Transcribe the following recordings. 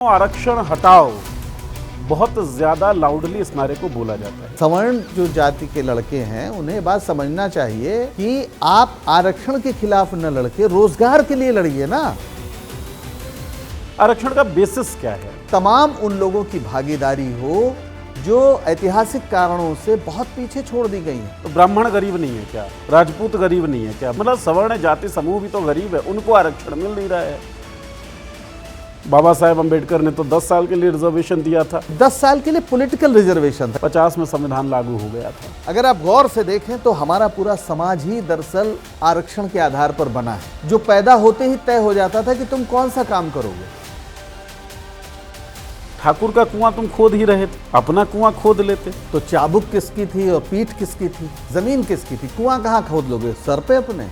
आरक्षण हटाओ बहुत ज्यादा लाउडली इस नारे को बोला जाता है। सवर्ण जो जाति के लड़के हैं उन्हें बात समझना चाहिए कि आप आरक्षण के खिलाफ न लड़के रोजगार के लिए लड़िए ना। आरक्षण का बेसिस क्या है? तमाम उन लोगों की भागीदारी हो जो ऐतिहासिक कारणों से बहुत पीछे छोड़ दी गई है। तो ब्राह्मण गरीब नहीं है क्या? राजपूत गरीब नहीं है क्या? मतलब सवर्ण जाति समूह भी तो गरीब है, उनको आरक्षण मिल नहीं रहा है। बाबा साहेब अम्बेडकर ने तो 10 साल के लिए रिजर्वेशन दिया था। 10 साल के लिए पॉलिटिकल रिजर्वेशन था। 50 में संविधान लागू हो गया था। अगर आप गौर से देखें तो हमारा पूरा समाज ही दरअसल आरक्षण के आधार पर बना है, जो पैदा होते ही तय हो जाता था कि तुम कौन सा काम करोगे। ठाकुर का कुआं तुम खोद ही रहे थे, अपना कुआं खोद लेते। तो चाबुक किसकी थी और पीठ किसकी थी, जमीन किसकी थी, कुआं कहाँ खोद लोगे, सर पे अपने।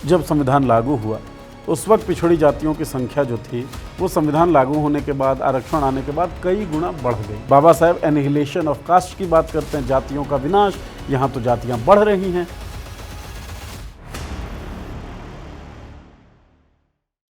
जब संविधान लागू हुआ उस वक्त पिछड़ी जातियों की संख्या जो थी वो संविधान लागू होने के बाद, आरक्षण आने के बाद कई गुना बढ़ गई। Baba Saheb annihilation of cast की बात करते हैं, जातियों का विनाश। यहाँ तो जातियां बढ़ रही हैं।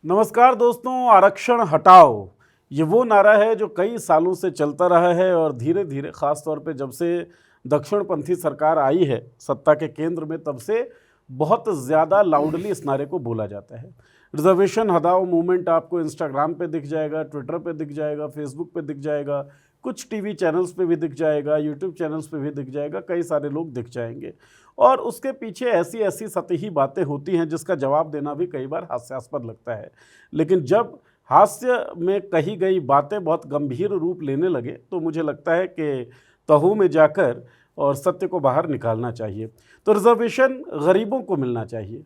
नमस्कार दोस्तों, आरक्षण हटाओ ये वो नारा है जो कई सालों से चलता रहा है और धीरे धीरे खास तौर पे जब से दक्षिणपंथी सरकार आई है सत्ता के केंद्र में, तब से बहुत ज़्यादा लाउडली इस नारे को बोला जाता है। रिजर्वेशन हटाओ मूवमेंट आपको इंस्टाग्राम पे दिख जाएगा, ट्विटर पे दिख जाएगा, फेसबुक पे दिख जाएगा, कुछ टीवी चैनल्स पे भी दिख जाएगा, यूट्यूब चैनल्स पे भी दिख जाएगा, कई सारे लोग दिख जाएंगे। और उसके पीछे ऐसी ऐसी सतही बातें होती हैं जिसका जवाब देना भी कई बार हास्यास्पद लगता है। लेकिन जब हास्य में कही गई बातें बहुत गंभीर रूप लेने लगे तो मुझे लगता है कि तहु में जाकर और सत्य को बाहर निकालना चाहिए। तो रिजर्वेशन गरीबों को मिलना चाहिए,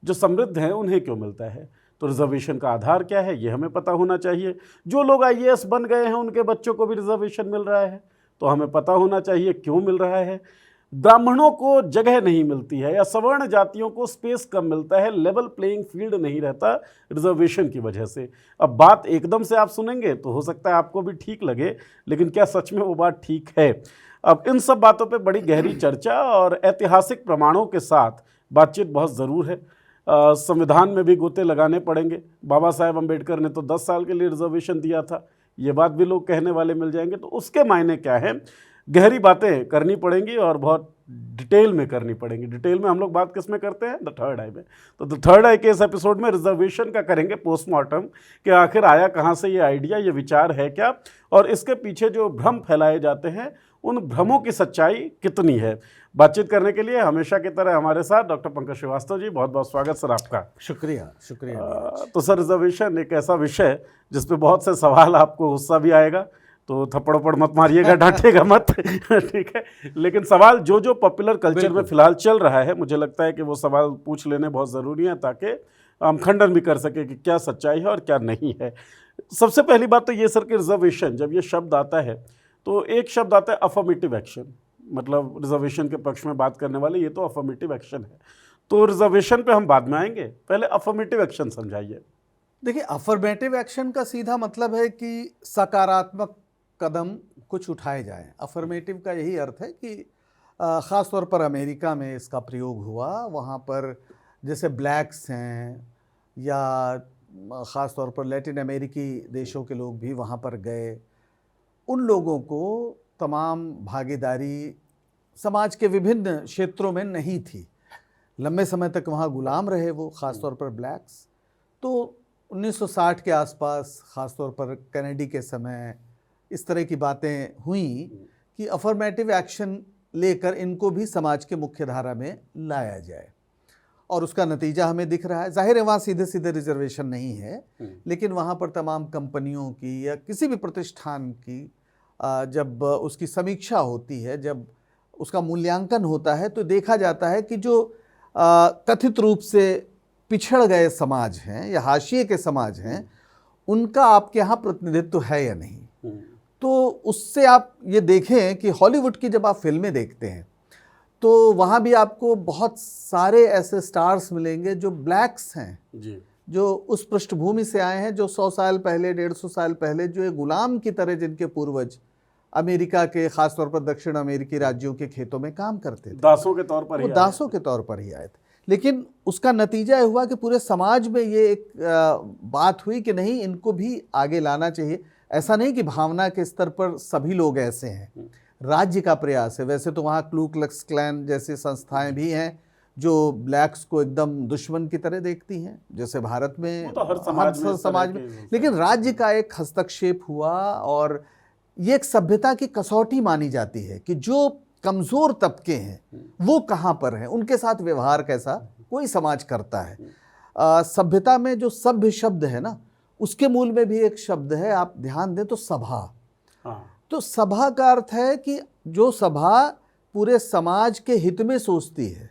जो समृद्ध हैं उन्हें क्यों मिलता है? तो रिजर्वेशन का आधार क्या है ये हमें पता होना चाहिए। जो लोग आईएएस बन गए हैं उनके बच्चों को भी रिजर्वेशन मिल रहा है तो हमें पता होना चाहिए क्यों मिल रहा है। ब्राह्मणों को जगह नहीं मिलती है या सवर्ण जातियों को स्पेस कम मिलता है, लेवल प्लेइंग फील्ड नहीं रहता रिजर्वेशन की वजह से। अब बात एकदम से आप सुनेंगे तो हो सकता है आपको भी ठीक लगे, लेकिन क्या सच में वो बात ठीक है? अब इन सब बातों पे बड़ी गहरी चर्चा और ऐतिहासिक प्रमाणों के साथ बातचीत बहुत ज़रूर है। संविधान में भी गोते लगाने पड़ेंगे। बाबा साहेब अम्बेडकर ने तो 10 साल के लिए रिजर्वेशन दिया था, ये बात भी लोग कहने वाले मिल जाएंगे। तो उसके मायने क्या है, गहरी बातें करनी पड़ेंगी और बहुत डिटेल में करनी पड़ेंगी। डिटेल में हम लोग बात किस में करते हैं? द थर्ड आई में। तो द थर्ड आई के इस एपिसोड में रिजर्वेशन का करेंगे पोस्टमार्टम कि आखिर आया कहाँ से ये आइडिया, ये विचार है क्या, और इसके पीछे जो भ्रम फैलाए जाते हैं उन भ्रमों की सच्चाई कितनी है। बातचीत करने के लिए हमेशा की तरह हमारे साथ डॉक्टर पंकज श्रीवास्तव जी, बहुत बहुत स्वागत सर आपका। शुक्रिया शुक्रिया। तो सर, रिजर्वेशन एक ऐसा विषय जिस पे बहुत से सवाल, आपको गुस्सा भी आएगा तो थप्पड़ वप्पड़ मत मारिएगा, डांटिएगा मत ठीक है। लेकिन सवाल जो पॉपुलर कल्चर में फिलहाल चल रहा है, मुझे लगता है कि वो सवाल पूछ लेने बहुत ज़रूरी है ताकि हम खंडन भी कर सकें कि क्या सच्चाई है और क्या नहीं है। सबसे पहली बात तो ये सर कि रिजर्वेशन जब ये शब्द आता है तो एक शब्द आता है अफर्मेटिव एक्शन, मतलब रिजर्वेशन के पक्ष में बात करने वाले, ये तो अफर्मेटिव एक्शन है। तो रिजर्वेशन पे हम बाद में आएंगे, पहले अफर्मेटिव एक्शन समझाइए। देखिए, अफर्मेटिव एक्शन का सीधा मतलब है कि सकारात्मक कदम कुछ उठाए जाएं। अफर्मेटिव का यही अर्थ है कि ख़ास तौर पर अमेरिका में इसका प्रयोग हुआ। वहाँ पर जैसे ब्लैक्स हैं या ख़ास तौर पर लैटिन अमेरिकी देशों के लोग भी वहाँ पर गए, उन लोगों को तमाम भागीदारी समाज के विभिन्न क्षेत्रों में नहीं थी। लंबे समय तक वहाँ गुलाम रहे वो, ख़ास तौर पर ब्लैक्स। तो 1960 के आसपास, ख़ास तौर पर कैनेडी के समय, इस तरह की बातें हुई कि अफर्मेटिव एक्शन लेकर इनको भी समाज के मुख्य धारा में लाया जाए, और उसका नतीजा हमें दिख रहा है। जाहिर है वहाँ सीधे सीधे रिजर्वेशन नहीं है, लेकिन वहाँ पर तमाम कंपनियों की या किसी भी प्रतिष्ठान की जब उसकी समीक्षा होती है, जब उसका मूल्यांकन होता है, तो देखा जाता है कि जो कथित रूप से पिछड़ गए समाज हैं या हाशिए के समाज हैं, उनका आपके यहाँ प्रतिनिधित्व है या नहीं। तो उससे आप ये देखें कि हॉलीवुड की जब आप फिल्में देखते हैं तो वहाँ भी आपको बहुत सारे ऐसे स्टार्स मिलेंगे जो ब्लैक्स हैं जी, जो उस पृष्ठभूमि से आए हैं, जो 100 साल पहले, 150 साल पहले जो एक गुलाम की तरह जिनके पूर्वज अमेरिका के, खासतौर पर दक्षिण अमेरिकी राज्यों के खेतों में काम करते थे, दासों के तौर पर ही, दासों के तौर पर ही आए थे। लेकिन उसका नतीजा ये हुआ कि पूरे समाज में ये एक बात हुई कि नहीं, इनको भी आगे लाना चाहिए। ऐसा नहीं कि भावना के स्तर पर सभी लोग ऐसे हैं, राज्य का प्रयास है। वैसे तो वहाँ क्लू क्लक्स क्लैन जैसी संस्थाएं भी हैं जो ब्लैक्स को एकदम दुश्मन की तरह देखती हैं, जैसे भारत में वो तो हर समाज में लेकिन राज्य का एक हस्तक्षेप हुआ और ये एक सभ्यता की कसौटी मानी जाती है कि जो कमज़ोर तबके हैं वो कहाँ पर हैं, उनके साथ व्यवहार कैसा कोई समाज करता है। सभ्यता में जो सभ्य शब्द है ना, उसके मूल में भी एक शब्द है, आप ध्यान दें तो सभा। हाँ। तो सभा का अर्थ है कि जो सभा पूरे समाज के हित में सोचती है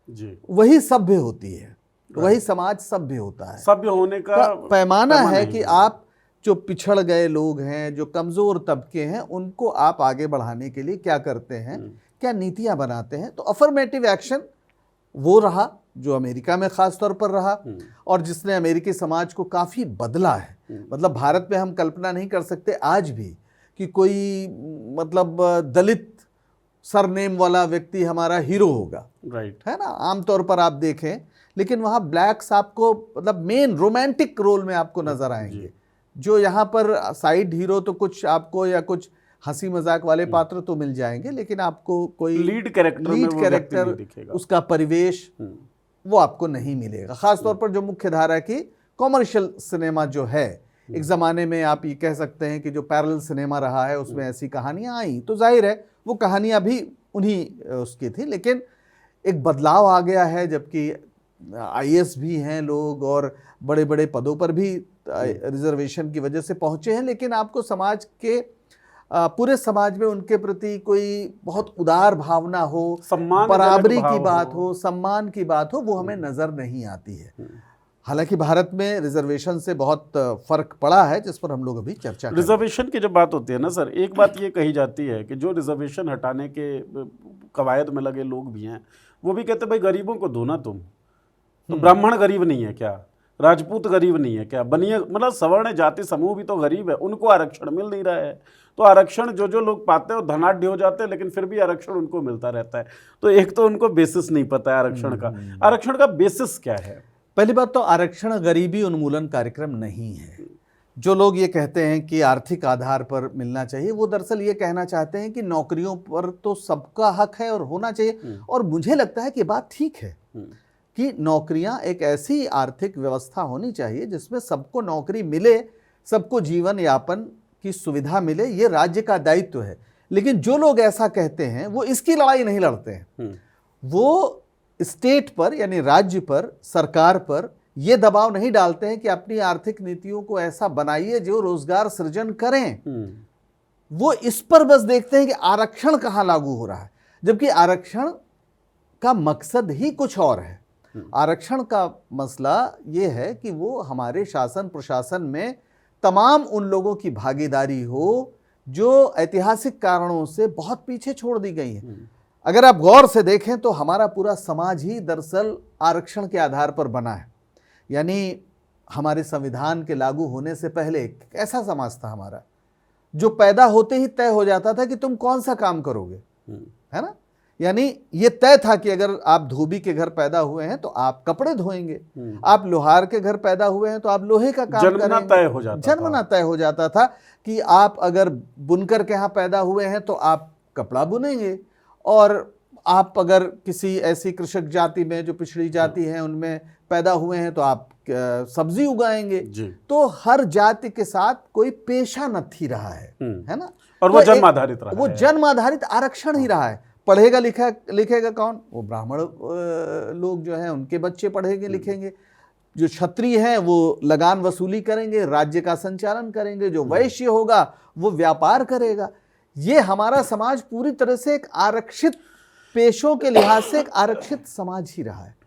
जी, वही सभ्य होती है, वही समाज सभ्य होता है। सभ्य होने का पैमाना है कि आप जो पिछड़ गए लोग हैं, जो कमज़ोर तबके हैं, उनको आप आगे बढ़ाने के लिए क्या करते हैं, क्या नीतियां बनाते हैं। तो अफर्मेटिव एक्शन वो रहा जो अमेरिका में ख़ास तौर पर रहा और जिसने अमेरिकी समाज को काफ़ी बदला है। मतलब भारत में हम कल्पना नहीं कर सकते आज भी कि कोई मतलब दलित सरनेम वाला व्यक्ति हमारा हीरो होगा, राइट, है ना, आमतौर पर आप देखें। लेकिन वहाँ ब्लैक्स आपको मतलब मेन रोमांटिक रोल में आपको नज़र आएंगे। जो यहाँ पर साइड हीरो तो कुछ आपको या कुछ हंसी मजाक वाले पात्र तो मिल जाएंगे, लेकिन आपको कोई लीड कैरेक्टर उसका परिवेश वो आपको नहीं मिलेगा। खासतौर पर जो मुख्य धारा की कॉमर्शियल सिनेमा जो है, एक ज़माने में आप ये कह सकते हैं कि जो पैरेलल सिनेमा रहा है उसमें ऐसी कहानियाँ आई, तो जाहिर है वो कहानियाँ भी उन्हीं उसकी थी। लेकिन एक बदलाव आ गया है, जबकि आईएएस भी हैं लोग और बड़े बड़े पदों पर भी रिजर्वेशन की वजह से पहुँचे हैं, लेकिन आपको समाज के पूरे समाज में उनके प्रति कोई बहुत उदार भावना हो, बराबरी की बात हो, सम्मान की बात हो, वो हमें नज़र नहीं आती है। हालांकि भारत में रिजर्वेशन से बहुत फर्क पड़ा है, जिस पर हम लोग अभी चर्चा करेंगे। रिजर्वेशन की जब बात होती है ना सर, एक बात ये कही जाती है कि जो रिजर्वेशन हटाने के कवायद में लगे लोग भी हैं, वो भी कहते भाई गरीबों को दो ना तुम, तो ब्राह्मण गरीब नहीं है क्या, राजपूत गरीब नहीं है क्या, बनिए मतलब सवर्ण जाति समूह भी तो गरीब है, उनको आरक्षण मिल नहीं रहा है। तो आरक्षण जो जो लोग पाते हैं वो धनाढ्य हो जाते हैं, लेकिन फिर भी आरक्षण उनको मिलता रहता है। तो एक तो उनको बेसिस नहीं पता है आरक्षण का बेसिस क्या है। पहली बात तो आरक्षण गरीबी उन्मूलन कार्यक्रम नहीं है। जो लोग ये कहते हैं कि आर्थिक आधार पर मिलना चाहिए, वो दरअसल ये कहना चाहते हैं कि नौकरियों पर तो सबका हक है और होना चाहिए। और मुझे लगता है कि बात ठीक है कि नौकरियां एक ऐसी आर्थिक व्यवस्था होनी चाहिए जिसमें सबको नौकरी मिले, सबको जीवन यापन की सुविधा मिले, ये राज्य का दायित्व है। लेकिन जो लोग ऐसा कहते हैं वो इसकी लड़ाई नहीं लड़ते हैं, वो स्टेट पर यानी राज्य पर, सरकार पर ये दबाव नहीं डालते हैं कि अपनी आर्थिक नीतियों को ऐसा बनाइए जो रोजगार सृजन करें। वो इस पर बस देखते हैं कि आरक्षण कहाँ लागू हो रहा है, जबकि आरक्षण का मकसद ही कुछ और है। आरक्षण का मसला ये है कि वो हमारे शासन प्रशासन में तमाम उन लोगों की भागीदारी हो जो ऐतिहासिक कारणों से बहुत पीछे छोड़ दी गई है। अगर आप गौर से देखें तो हमारा पूरा समाज ही दरअसल आरक्षण के आधार पर बना है। यानी हमारे संविधान के लागू होने से पहले ऐसा समाज था हमारा, जो पैदा होते ही तय हो जाता था कि तुम कौन सा काम करोगे, है ना। यानी ये तय था कि अगर आप धोबी के घर पैदा हुए हैं तो आप कपड़े धोएंगे, आप लोहार के घर पैदा हुए हैं तो आप लोहे का काम करेंगे। जन्मना तय हो जाता था कि आप अगर बुनकर के यहाँ पैदा हुए हैं तो आप कपड़ा बुनेंगे, और आप अगर किसी ऐसी कृषक जाति में जो पिछड़ी जाति है उनमें पैदा हुए हैं तो आप सब्जी उगाएंगे। तो हर जाति के साथ कोई पेशा न थी रहा है ना। और वो जन्म आधारित रहा है, वो जन्म आधारित आरक्षण ही रहा है। पढ़ेगा लिखेगा कौन? वो ब्राह्मण लोग जो हैं उनके बच्चे पढ़ेंगे लिखेंगे। जो क्षत्रिय हैं वो लगान वसूली करेंगे, राज्य का संचालन करेंगे। जो वैश्य होगा वो व्यापार करेगा। ये हमारा समाज पूरी तरह से एक आरक्षित पेशों के लिहाज से एक आरक्षित समाज ही रहा है।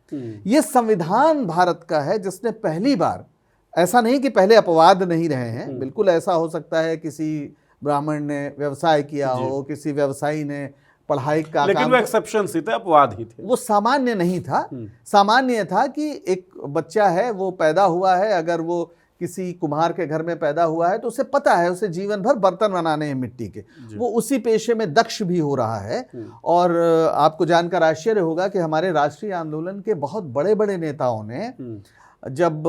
ये संविधान भारत का है जिसने पहली बार, ऐसा नहीं कि पहले अपवाद नहीं रहे हैं, बिल्कुल ऐसा हो सकता है किसी ब्राह्मण ने व्यवसाय किया हो, किसी व्यवसायी ने पढ़ाई का, लेकिन वो एक्सेप्शन ही थे, अपवाद ही थे। वो सामान्य नहीं था। सामान्य था कि एक बच्चा है वो पैदा हुआ है, अगर वो किसी कुम्हार के घर में पैदा हुआ है तो उसे पता है उसे जीवन भर बर्तन बनाने हैं मिट्टी के, वो उसी पेशे में दक्ष भी हो रहा है। और आपको जानकर आश्चर्य होगा कि हमारे राष्ट्रीय आंदोलन के बहुत बड़े बड़े नेताओं ने जब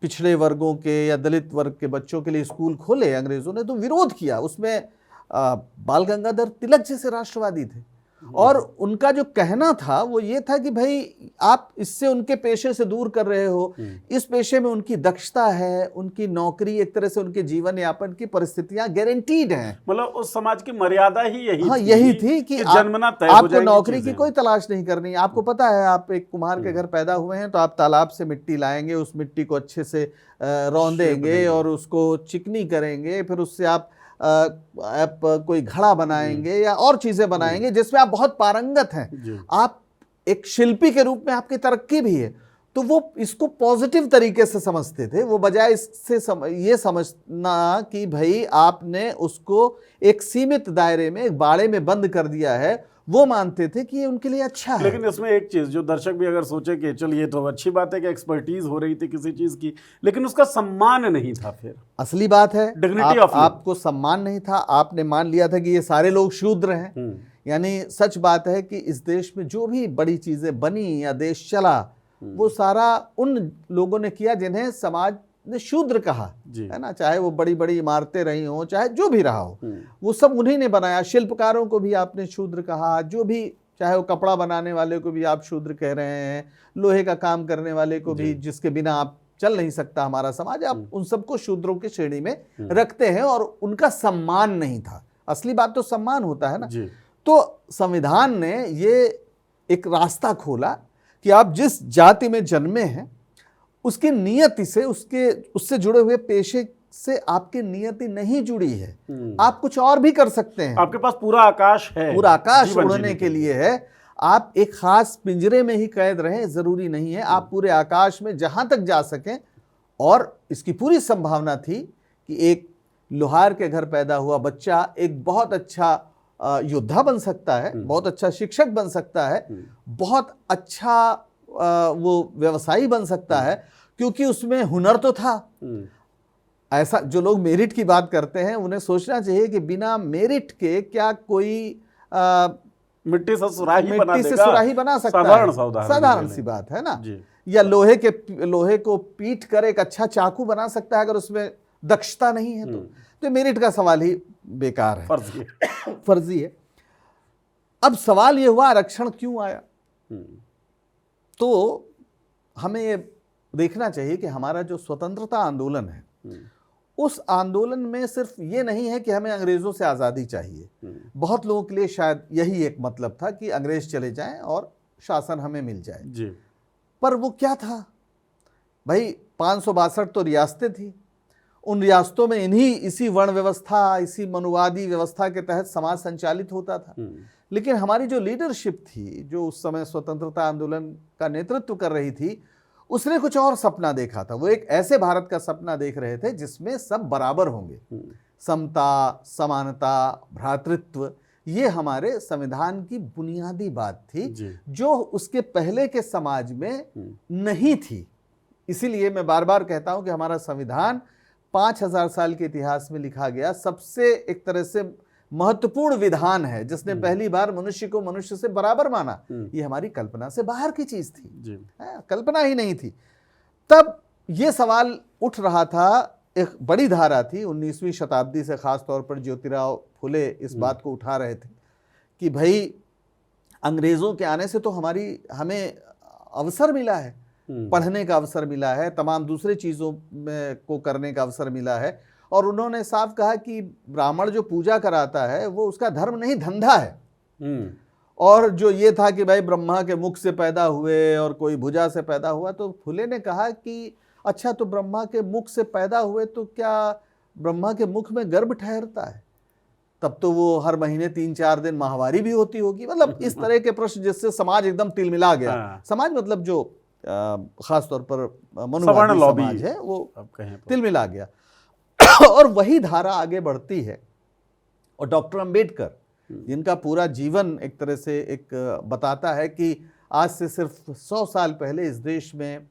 पिछड़े वर्गों के या दलित वर्ग के बच्चों के लिए स्कूल खोले अंग्रेजों ने, तो विरोध किया। उसमें बाल गंगाधर तिलक जैसे राष्ट्रवादी थे, और उनका जो कहना था वो ये था कि भाई आप इससे उनके पेशे से दूर कर रहे हो, इस पेशे में उनकी दक्षता है, उनकी नौकरी, एक तरह से उनके जीवन यापन की परिस्थितियां गारंटीड हैं। मतलब उस समाज की मर्यादा ही यही हाँ, थी, यही थी कि जन्मना तय हो आपको जाएंगी नौकरी की चीजें। कोई तलाश नहीं करनी। आपको पता है, आप एक कुम्हार के घर पैदा हुए हैं तो आप तालाब से मिट्टी लाएंगे, उस मिट्टी को अच्छे से रौंदेंगे और उसको चिकनी करेंगे, फिर उससे आप कोई घड़ा बनाएंगे या और चीजें बनाएंगे जिसमें आप बहुत पारंगत हैं, आप एक शिल्पी के रूप में आपकी तरक्की भी है। तो वो इसको पॉजिटिव तरीके से समझते थे, वो बजाय इससे ये समझना कि भाई आपने उसको एक सीमित दायरे में, एक बाड़े में बंद कर दिया है, वो मानते थे कि ये उनके लिए अच्छा है। लेकिन इसमें एक चीज जो दर्शक भी अगर सोचे कि चल ये तो अच्छी बात है कि एक्सपर्टीज हो रही थी किसी चीज की, लेकिन उसका सम्मान नहीं था। फिर असली बात है, डिग्निटी ऑफ आपको सम्मान नहीं था। आपने मान लिया था कि ये सारे लोग शूद्र हैं। यानी सच बात है कि इस देश में जो भी बड़ी चीजें बनी या देश चला, वो सारा उन लोगों ने किया जिन्हें समाज ने शूद्र कहा, है ना। चाहे वो बड़ी बड़ी इमारतें रही हों, चाहे जो भी रहा हो, वो सब उन्हीं ने बनाया। शिल्पकारों को भी आपने शूद्र कहा, जो भी, चाहे वो कपड़ा बनाने वाले को भी आप शूद्र कह रहे हैं, लोहे का काम करने वाले को भी, जिसके बिना आप चल नहीं सकता हमारा समाज, आप उन सबको शूद्रों की श्रेणी में रखते हैं, और उनका सम्मान नहीं था। असली बात तो सम्मान होता है ना। तो संविधान ने ये एक रास्ता खोला कि आप जिस जाति में जन्मे हैं उसकी नियति से, उससे जुड़े हुए पेशे से आपकी नियति नहीं जुड़ी है, आप कुछ और भी कर सकते हैं। आपके पास पूरा आकाश है, पूरा आकाश उड़ने के लिए है। आप एक खास पिंजरे में ही कैद रहें जरूरी नहीं है, आप पूरे आकाश में जहां तक जा सकें। और इसकी पूरी संभावना थी कि एक लोहार के घर पैदा हुआ बच्चा एक बहुत अच्छा योद्धा बन सकता है, बहुत अच्छा शिक्षक बन सकता है, बहुत अच्छा वो व्यवसायी बन सकता है, क्योंकि उसमें हुनर तो था। ऐसा जो लोग मेरिट की बात करते हैं, उन्हें सोचना चाहिए कि बिना मेरिट के क्या कोई मिट्टी से सुराही बना सकता है। साधारण सी बात है ना। या लोहे को पीट कर एक अच्छा चाकू बना सकता है अगर उसमें दक्षता नहीं है तो मेरिट का सवाल ही बेकार है, फर्जी है। अब सवाल ये हुआ आरक्षण क्यों आया। तो हमें ये देखना चाहिए कि हमारा जो स्वतंत्रता आंदोलन है, उस आंदोलन में सिर्फ ये नहीं है कि हमें अंग्रेजों से आज़ादी चाहिए। बहुत लोगों के लिए शायद यही एक मतलब था कि अंग्रेज चले जाएं और शासन हमें मिल जाए। पर वो क्या था भाई, 562 तो रियासतें थी, उन रियासतों में इसी वर्ण व्यवस्था, इसी मनुवादी व्यवस्था के तहत समाज संचालित होता था। लेकिन हमारी जो लीडरशिप थी, जो उस समय स्वतंत्रता आंदोलन का नेतृत्व कर रही थी, उसने कुछ और सपना देखा था। वो एक ऐसे भारत का सपना देख रहे थे जिसमें सब बराबर होंगे, समता, समानता, भ्रातृत्व, ये हमारे संविधान की बुनियादी बात थी, जो उसके पहले के समाज में नहीं थी। इसीलिए मैं बार बार कहता हूं कि हमारा संविधान 5000 साल के इतिहास में लिखा गया सबसे एक तरह से महत्वपूर्ण विधान है, जिसने पहली बार मनुष्य को मनुष्य से बराबर माना। ये हमारी कल्पना से बाहर की चीज थी, कल्पना ही नहीं थी। तब ये सवाल उठ रहा था, एक बड़ी धारा थी 19वीं शताब्दी से, खास तौर पर ज्योतिराव फुले इस बात को उठा रहे थे कि भाई अंग्रेजों के आने से तो हमें अवसर मिला है, पढ़ने का अवसर मिला है, तमाम दूसरे चीज़ों को करने का अवसर मिला है। और उन्होंने साफ कहा कि ब्राह्मण जो पूजा कराता है वो उसका धर्म नहीं, धंधा है। और जो ये था कि भाई ब्रह्मा के मुख से पैदा हुए और कोई भुजा से पैदा हुआ, तो फुले ने कहा कि अच्छा, तो ब्रह्मा के मुख से पैदा हुए तो क्या ब्रह्मा के मुख में गर्भ ठहरता है? तब तो वो हर महीने 3-4 दिन माहवारी भी होती होगी। मतलब इस तरह के प्रश्न जिससे समाज एकदम तिलमिला गया। समाज मतलब जो खास तौर पर मनुवादी समाज है वो तिलमिला गया। और वही धारा आगे बढ़ती है। और डॉक्टर अंबेडकर, जिनका पूरा जीवन एक तरह से एक बताता है कि आज से सिर्फ 100 साल पहले इस देश में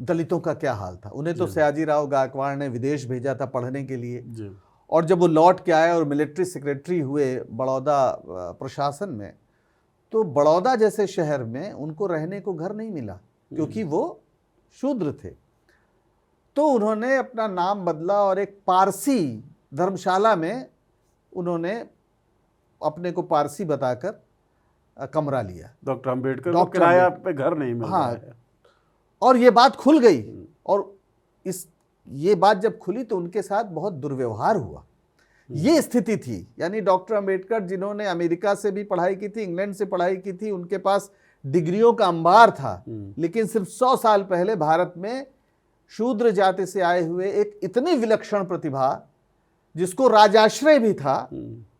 दलितों का क्या हाल था। उन्हें तो सयाजीराव गायकवाड़ ने विदेश भेजा था पढ़ने के लिए, और जब वो लौट के आए और मिलिट्री सेक्रेटरी हुए बड़ौदा प्रशासन में, तो बड़ौदा जैसे शहर में उनको रहने को घर नहीं मिला, क्योंकि वो शूद्र थे। तो उन्होंने अपना नाम बदला और एक पारसी धर्मशाला में उन्होंने अपने को पारसी बताकर कमरा लिया। डॉक्टर अंबेडकर को डॉक्टर किराया पे घर नहीं मिल रहा हाँ, है। और ये बात खुल गई, और ये बात जब खुली तो उनके साथ बहुत दुर्व्यवहार हुआ। ये स्थिति थी। यानी डॉक्टर अंबेडकर जिन्होंने अमेरिका से भी पढ़ाई की थी, इंग्लैंड से पढ़ाई की थी, उनके पास डिग्रियों का अंबार था, लेकिन सिर्फ 100 साल पहले भारत में शूद्र जाति से आए हुए एक इतनी विलक्षण प्रतिभा जिसको राजाश्रय भी था,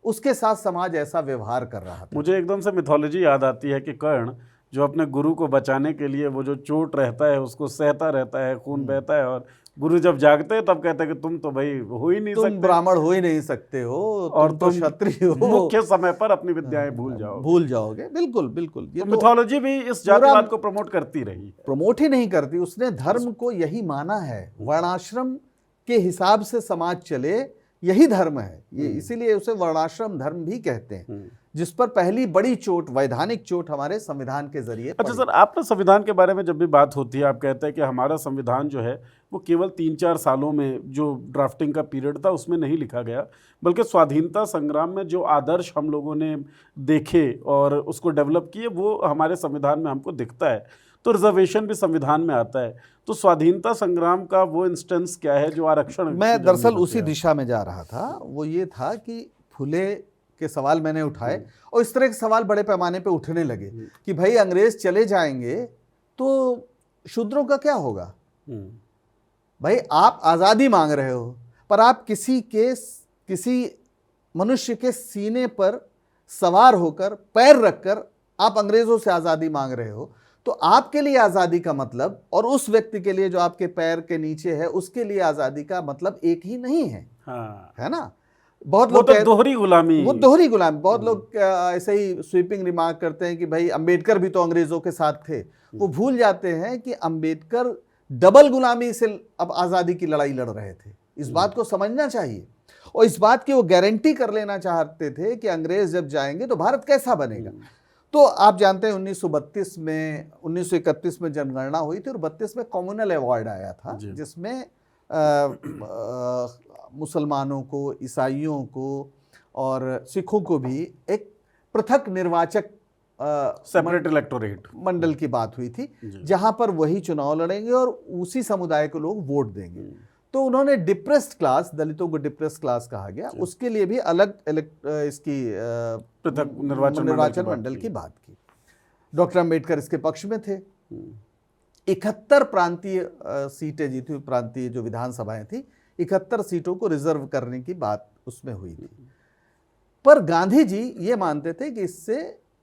उसके साथ समाज ऐसा व्यवहार कर रहा था। मुझे एकदम से मिथोलॉजी याद आती है कि कर्ण जो अपने गुरु को बचाने के लिए वो जो चोट रहता है उसको सहता रहता है, खून बहता है, और गुरु जब जागते हैं तब कहते हैं कि तुम तो भाई हो ही नहीं सकते, तुम ब्राह्मण हो ही नहीं सकते हो, और तुम तो क्षत्रिय हो, मुख्य समय पर अपनी विद्याएं भूल जाओगे। बिल्कुल बिल्कुल। ये तो मिथोलॉजी भी इस जातिवाद को प्रमोट करती रही। प्रमोट ही नहीं करती, उसने धर्म को यही माना है, वर्णाश्रम के हिसाब से समाज चले, यही धर्म है ये, इसीलिए उसे वर्णाश्रम धर्म भी कहते हैं, जिस पर पहली बड़ी चोट, वैधानिक चोट हमारे संविधान के जरिए। अच्छा सर, आपने संविधान के बारे में जब भी बात होती है आप कहते हैं कि हमारा संविधान जो है वो केवल 3-4 सालों में जो ड्राफ्टिंग का पीरियड था उसमें नहीं लिखा गया, बल्कि स्वाधीनता संग्राम में जो आदर्श हम लोगों ने देखे और उसको डेवलप किए वो हमारे संविधान में हमको दिखता है। तो रिजर्वेशन भी संविधान में आता है। तो स्वाधीनता संग्राम का वो इंस्टेंस क्या है जो आरक्षण? मैं दरअसल उसी दिशा में जा रहा था। वो ये था कि फुले के सवाल मैंने उठाए और इस तरह के सवाल बड़े पैमाने पे उठने लगे कि भाई अंग्रेज चले जाएंगे तो शूद्रों का क्या होगा। भाई आप आज़ादी मांग रहे हो, पर आप किसी मनुष्य के सीने पर सवार होकर पैर रखकर आप अंग्रेजों से आज़ादी मांग रहे हो, तो आपके लिए आज़ादी का मतलब और उस व्यक्ति के लिए जो आपके पैर के नीचे है उसके लिए आज़ादी का मतलब एक ही नहीं है। हाँ। है ना। बहुत लोग तो दोहरी गुलामी, वो दोहरी गुलामी। बहुत लोग ऐसे ही स्वीपिंग रिमार्क करते हैं कि भाई अंबेडकर भी तो अंग्रेजों के साथ थे। वो भूल जाते हैं कि अंबेडकर डबल गुलामी से अब आज़ादी की लड़ाई लड़ रहे थे। इस बात को समझना चाहिए और इस बात की वो गारंटी कर लेना चाहते थे कि अंग्रेज जब जाएंगे तो भारत कैसा बनेगा। तो आप जानते हैं 1931 में जनगणना हुई थी और 32 में कम्युनल अवार्ड आया था, जिसमें मुसलमानों को, ईसाइयों को और सिखों को भी एक पृथक निर्वाचक सेपरेट इलेक्टोरेट मंडल की बात हुई थी, जहां पर वही चुनाव लड़ेंगे और उसी समुदाय को लोग वोट देंगे। तो उन्होंने डिप्रेस्ड क्लास, दलितों को डिप्रेस्ड क्लास कहा गया, उसके लिए भी अलग इसकी पृथक निर्वाचन मंडल की बात की। डॉक्टर अंबेडकर इसके पक्ष में थे। 71 प्रांतीय सीटें जीती हुई प्रांतीय जो विधानसभाएं थी, 71 सीटों को रिजर्व करने की बात उसमें हुई थी। पर गांधी जी ये मानते थे कि इससे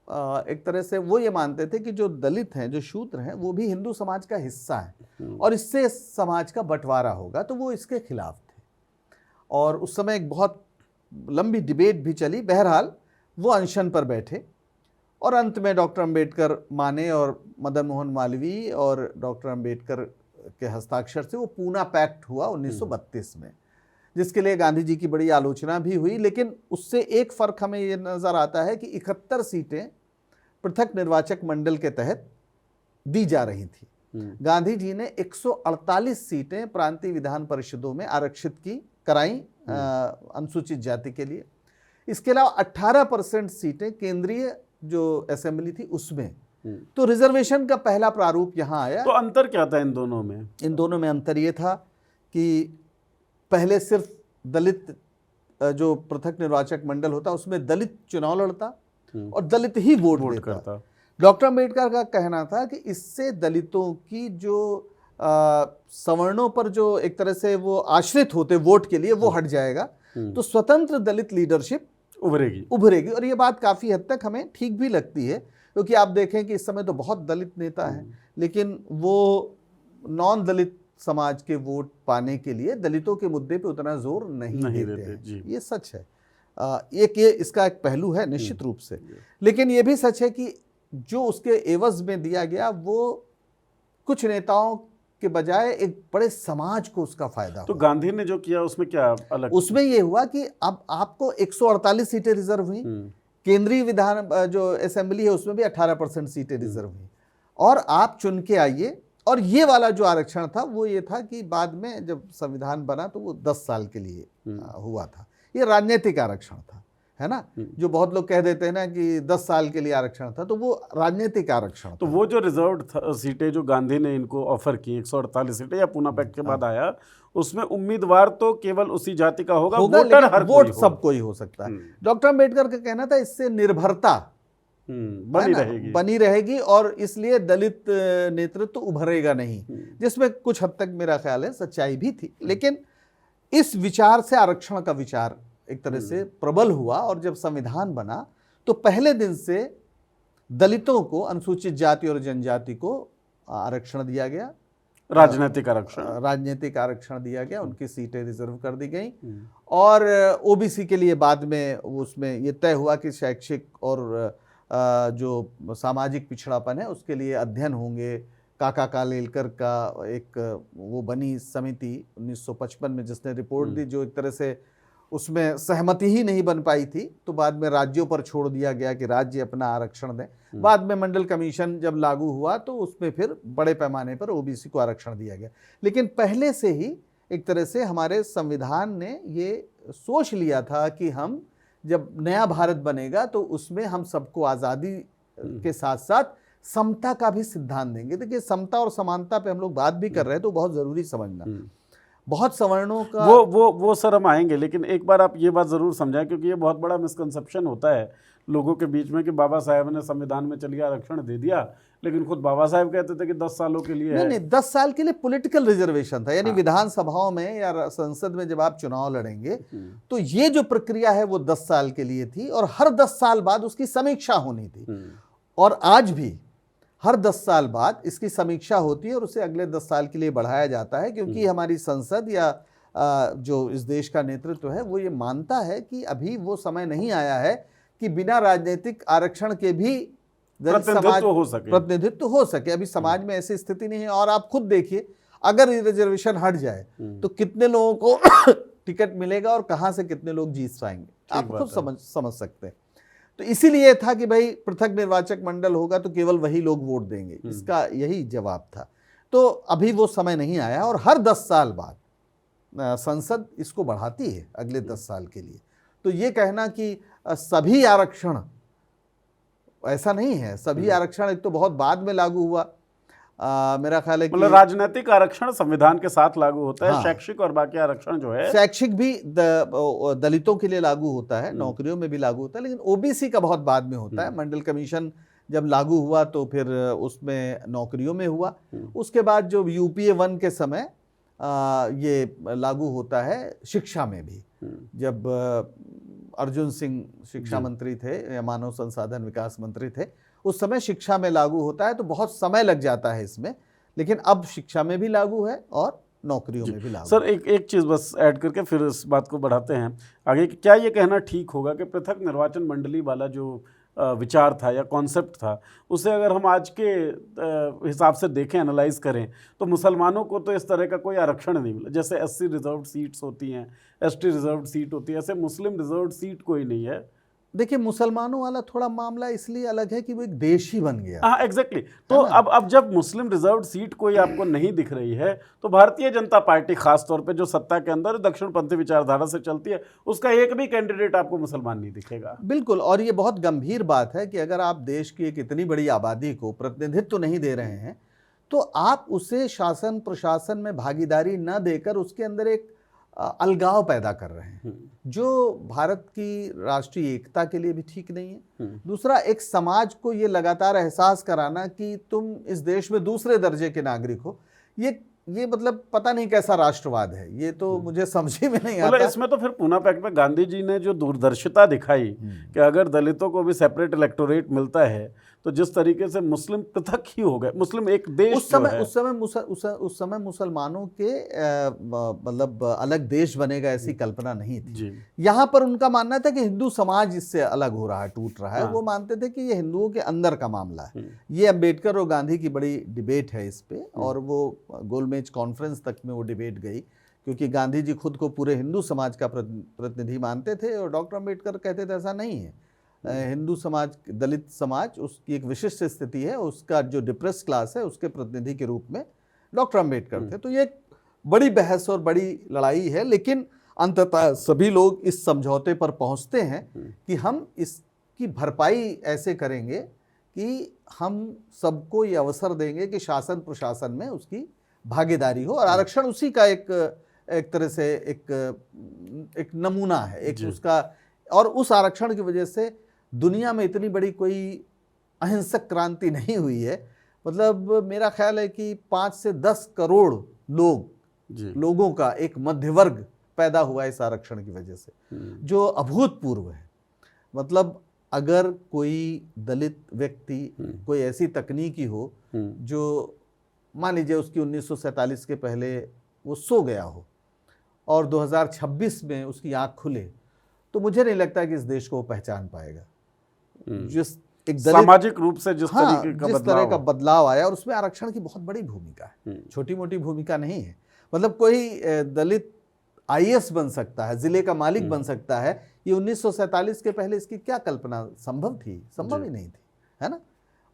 एक तरह से वो ये मानते थे कि जो दलित हैं, जो शूद्र हैं, वो भी हिंदू समाज का हिस्सा है और इससे समाज का बंटवारा होगा, तो वो इसके खिलाफ थे। और उस समय एक बहुत लंबी डिबेट भी चली। बहरहाल वो अनशन पर बैठे और अंत में डॉक्टर अंबेडकर माने और मदन मोहन मालवीय और डॉक्टर अंबेडकर के हस्ताक्षर से वो पूना पैक्ट हुआ 1932 में, जिसके लिए गांधी जी की बड़ी आलोचना भी हुई। लेकिन उससे एक फ़र्क हमें ये नज़र आता है कि 71 सीटें पृथक निर्वाचक मंडल के तहत दी जा रही थी। गांधी जी ने 148 सीटें प्रांतीय विधान परिषदों में आरक्षित कराई अनुसूचित जाति के लिए। इसके अलावा 18% सीटें केंद्रीय जो असेंबली थी उसमें। तो रिजर्वेशन का पहला प्रारूप यहाँ आया। तो अंतर क्या था इन दोनों में? इन दोनों में अंतर ये था कि पहले सिर्फ दलित जो पृथक निर्वाचक मंडल होता उसमें दलित चुनाव लड़ता और दलित ही वोट करता। डॉक्टर अंबेडकर का कहना था कि इससे दलितों की जो सवर्णों पर जो एक तरह से वो आश्रित होते वोट के लिए वो हट जाएगा, तो स्वतंत्र दलित लीडरशिप उभरेगी। और ये बात काफ़ी हद तक हमें ठीक भी लगती है, क्योंकि आप देखें कि इस समय तो बहुत दलित नेता हैं, लेकिन वो नॉन दलित समाज के वोट पाने के लिए दलितों के मुद्दे पे उतना जोर नहीं देते हैं। ये सच है। ये इसका एक पहलू है निश्चित रूप से। लेकिन ये भी सच है कि जो उसके एवज में दिया गया वो कुछ नेताओं के बजाय एक बड़े समाज को उसका फायदा तो हुआ। गांधी ने जो किया उसमें क्या अलग? उसमें ये हुआ कि अब आपको 148 सीटें रिजर्व हुई, केंद्रीय विधान जो असेंबली है उसमें भी 18% सीटें रिजर्व हुई, और आप चुन के आइए और ये वाला जो आरक्षण था वो ये था कि बाद में जब संविधान बना तो वो 10 साल के लिए हुआ था। ये राजनीतिक आरक्षण था, है ना। जो बहुत लोग कह देते हैं ना कि 10 साल के लिए आरक्षण था, तो वो राजनीतिक आरक्षण तो था। वो जो रिजर्व सीटें जो गांधी ने इनको ऑफर की 148 सीटें या पूना पैक्ट के बाद आया, उसमें उम्मीदवार तो केवल उसी जाति का होगा, वोटर हर वोट कोई सब कोई हो सकता है। डॉक्टर अम्बेडकर का कहना था इससे निर्भरता बनी रहेगी और इसलिए दलित नेतृत्व उभरेगा नहीं, जिसमें कुछ हद तक मेरा ख्याल है सच्चाई भी थी। लेकिन इस विचार से आरक्षण का विचार एक तरह से प्रबल हुआ और जब संविधान बना तो पहले दिन से दलितों को, अनुसूचित जाति और जनजाति को आरक्षण दिया गया, राजनीतिक आरक्षण दिया गया, उनकी सीटें रिजर्व कर दी गई। और ओबीसी के लिए बाद में उसमें ये तय हुआ कि शैक्षिक और जो सामाजिक पिछड़ापन है उसके लिए अध्ययन होंगे। काका कालेलकर का एक वो बनी समिति 1955 में जिसने रिपोर्ट दी, जो एक तरह से उसमें सहमति ही नहीं बन पाई थी, तो बाद में राज्यों पर छोड़ दिया गया कि राज्य अपना आरक्षण दें। बाद में मंडल कमीशन जब लागू हुआ तो उसमें फिर बड़े पैमाने पर ओबीसी को आरक्षण दिया गया। लेकिन पहले से ही एक तरह से हमारे संविधान ने ये सोच लिया था कि हम जब नया भारत बनेगा तो उसमें हम सबको आज़ादी के साथ साथ समता का भी सिद्धांत देंगे। देखिए, समता और समानता पे हम लोग बात भी कर रहे हैं तो बहुत ज़रूरी समझना। बहुत सवर्णों का वो सर हम आएंगे, लेकिन एक बार आप ये बात ज़रूर समझाएं, क्योंकि ये बहुत बड़ा मिसकंसेप्शन होता है लोगों के बीच में कि बाबा साहेब ने संविधान में चलिए आरक्षण दे दिया, लेकिन खुद बाबा साहेब कहते थे कि 10 सालों के लिए नहीं, 10 साल के लिए पॉलिटिकल रिजर्वेशन था। यानी विधानसभाओं में या संसद में जब आप चुनाव लड़ेंगे तो ये जो प्रक्रिया है वो 10 साल के लिए थी और हर 10 साल बाद उसकी समीक्षा होनी थी। और आज भी हर 10 साल बाद इसकी समीक्षा होती है और उसे अगले 10 साल के लिए बढ़ाया जाता है, क्योंकि हमारी संसद या जो इस देश का नेतृत्व है वो ये मानता है कि अभी वो समय नहीं आया है कि बिना राजनीतिक आरक्षण के भी प्रतिनिधित्व हो सके। अभी समाज में ऐसी स्थिति नहीं है। और आप खुद देखिए, अगर ये रिजर्वेशन हट जाए तो कितने लोगों को टिकट मिलेगा और कहां से कितने लोग जीत पाएंगे, आप खुद समझ सकते हैं। तो इसीलिए था कि भाई पृथक निर्वाचक मंडल होगा तो केवल वही लोग वोट देंगे, इसका यही जवाब था। तो अभी वो समय नहीं आया और हर 10 साल बाद संसद इसको बढ़ाती है अगले 10 साल के लिए। तो ये कहना कि सभी आरक्षण, ऐसा नहीं है। सभी आरक्षण एक तो बहुत बाद में लागू हुआ, मेरा ख्याल है कि मतलब राजनीतिक आरक्षण संविधान के साथ लागू होता है। हाँ। शैक्षिक और बाकी आरक्षण जो है, शैक्षिक भी दलितों के लिए लागू होता है, नौकरियों में भी लागू होता है, लेकिन ओबीसी का बहुत बाद में होता है। मंडल कमीशन जब लागू हुआ तो फिर उसमें नौकरियों में हुआ। उसके बाद जो यूपीए 1 के समय ये लागू होता है शिक्षा में भी। जब अर्जुन सिंह शिक्षा मंत्री थे या मानव संसाधन विकास मंत्री थे, उस समय शिक्षा में लागू होता है। तो बहुत समय लग जाता है इसमें, लेकिन अब शिक्षा में भी लागू है और नौकरियों में भी लागू। सर एक चीज़ बस ऐड करके फिर इस बात को बढ़ाते हैं आगे। क्या ये कहना ठीक होगा कि पृथक निर्वाचन मंडली वाला जो विचार था या कॉन्सेप्ट था, उसे अगर हम आज के हिसाब से देखें, एनालाइज करें, तो मुसलमानों को तो इस तरह का कोई आरक्षण नहीं मिला। जैसे SC रिजर्व सीट्स होती हैं, ST रिजर्व सीट होती है, ऐसे मुस्लिम रिजर्व सीट कोई नहीं है। देखिए, मुसलमानों वाला थोड़ा मामला इसलिए अलग है कि वो एक देश ही बन गया। हाँ, एग्जैक्टली। तो अब जब मुस्लिम रिजर्व सीट कोई आपको नहीं दिख रही है, तो भारतीय जनता पार्टी खास तौर पे जो सत्ता के अंदर दक्षिणपंथी विचारधारा से चलती है, उसका एक भी कैंडिडेट आपको मुसलमान नहीं दिखेगा। बिल्कुल। और ये बहुत गंभीर बात है कि अगर आप देश की एक इतनी बड़ी आबादी को प्रतिनिधित्व नहीं दे रहे हैं तो आप उसे शासन प्रशासन में भागीदारी न देकर उसके अंदर एक अलगाव पैदा कर रहे हैं, जो भारत की राष्ट्रीय एकता के लिए भी ठीक नहीं है। दूसरा, एक समाज को ये लगातार एहसास कराना कि तुम इस देश में दूसरे दर्जे के नागरिक हो, ये मतलब पता नहीं कैसा राष्ट्रवाद है। ये तो मुझे समझ में नहीं आता। इसमें तो फिर पूना पैक्ट में गांधी जी ने जो दूरदर्शिता दिखाई कि अगर दलितों को भी सेपरेट इलेक्टोरेट मिलता है तो जिस तरीके से मुस्लिम पृथक ही हो गए, मुस्लिम एक देश उस समय मुसलमानों के मतलब अलग देश बनेगा ऐसी कल्पना नहीं थी। यहाँ पर उनका मानना था कि हिंदू समाज इससे अलग हो रहा है, टूट रहा है। हाँ। वो मानते थे कि ये हिंदुओं के अंदर का मामला है। ये अम्बेडकर और गांधी की बड़ी डिबेट है इस पे, और वो गोलमेज कॉन्फ्रेंस तक में वो डिबेट गई, क्योंकि गांधी जी खुद को पूरे हिंदू समाज का प्रतिनिधि मानते थे और डॉक्टर अम्बेडकर कहते थे ऐसा नहीं है, हिंदू समाज, दलित समाज, उसकी एक विशिष्ट स्थिति है, उसका जो डिप्रेस क्लास है उसके प्रतिनिधि के रूप में डॉक्टर अम्बेडकर थे। तो ये एक बड़ी बहस और बड़ी लड़ाई है, लेकिन अंततः सभी लोग इस समझौते पर पहुंचते हैं कि हम इसकी भरपाई ऐसे करेंगे कि हम सबको ये अवसर देंगे कि शासन प्रशासन में उसकी भागीदारी हो, और आरक्षण उसी का एक तरह से एक नमूना है, एक उसका। और उस आरक्षण की वजह से दुनिया में इतनी बड़ी कोई अहिंसक क्रांति नहीं हुई है। मतलब मेरा ख्याल है कि 5 से 10 करोड़ लोगों का एक मध्य वर्ग पैदा हुआ इस आरक्षण की वजह से, जो अभूतपूर्व है। मतलब अगर कोई दलित व्यक्ति कोई ऐसी तकनीकी हो जो मान लीजिए उसकी 1947 के पहले वो सो गया हो और 2026 में उसकी आंख खुले, तो मुझे नहीं लगता कि इस देश को वो पहचान पाएगा। जिस एक सामाजिक रूप से जिस तरह का बदलाव आया, और उसमें आरक्षण की बहुत बड़ी भूमिका है, छोटी मोटी भूमिका नहीं है। मतलब कोई दलित आईएएस बन सकता है, जिले का मालिक बन सकता है, ये 1947 के पहले इसकी क्या कल्पना संभव थी? संभव ही नहीं थी, है ना।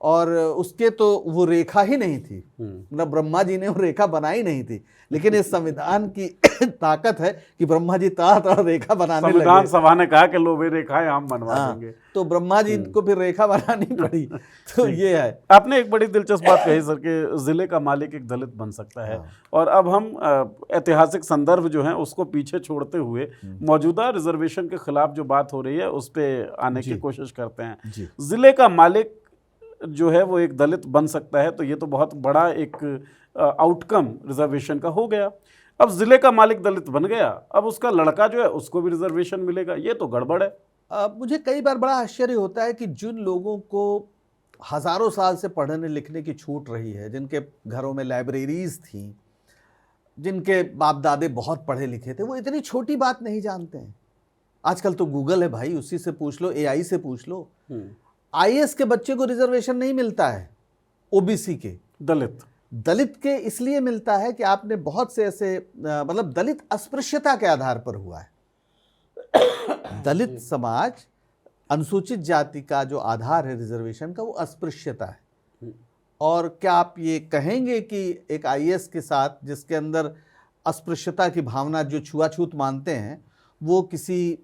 और उसके तो वो रेखा ही नहीं थी, मतलब ब्रह्मा जी ने वो रेखा बनाई नहीं थी। लेकिन इस संविधान की ताकत है कि ब्रह्मा जी ताड़ रेखा बनाने लगे। संविधान सभा ने कहा कि लो वे रेखाएं हम बनवा देंगे, तो ब्रह्मा जी को फिर रेखा बनानी पड़ी। तो ये है। आपने एक बड़ी दिलचस्प बात कही सर कि जिले का मालिक एक दलित बन सकता है। और अब हम ऐतिहासिक संदर्भ जो है उसको पीछे छोड़ते हुए मौजूदा रिजर्वेशन के खिलाफ जो बात हो रही है उस पर आने की कोशिश करते हैं। जिले का मालिक जो है वो एक दलित बन सकता है, तो ये तो बहुत बड़ा एक आउटकम रिजर्वेशन का हो गया। अब जिले का मालिक दलित बन गया, अब उसका लड़का जो है उसको भी रिजर्वेशन मिलेगा, ये तो गड़बड़ है। मुझे कई बार बड़ा आश्चर्य होता है कि जिन लोगों को हजारों साल से पढ़ने लिखने की छूट रही है, जिनके घरों में लाइब्रेरीज थी, जिनके बाप दादे बहुत पढ़े लिखे थे, वो इतनी छोटी बात नहीं जानते हैं। आजकल तो गूगल है भाई, उसी से पूछ लो, एआई से पूछ लो। आईएएस के बच्चे को रिजर्वेशन नहीं मिलता है, ओबीसी के, दलित के इसलिए मिलता है कि आपने बहुत से ऐसे मतलब दलित अस्पृश्यता के आधार पर हुआ है। दलित समाज, अनुसूचित जाति का जो आधार है रिजर्वेशन का, वो अस्पृश्यता है। और क्या आप ये कहेंगे कि एक आईएएस के साथ, जिसके अंदर अस्पृश्यता की भावना, जो छुआछूत मानते हैं, वो किसी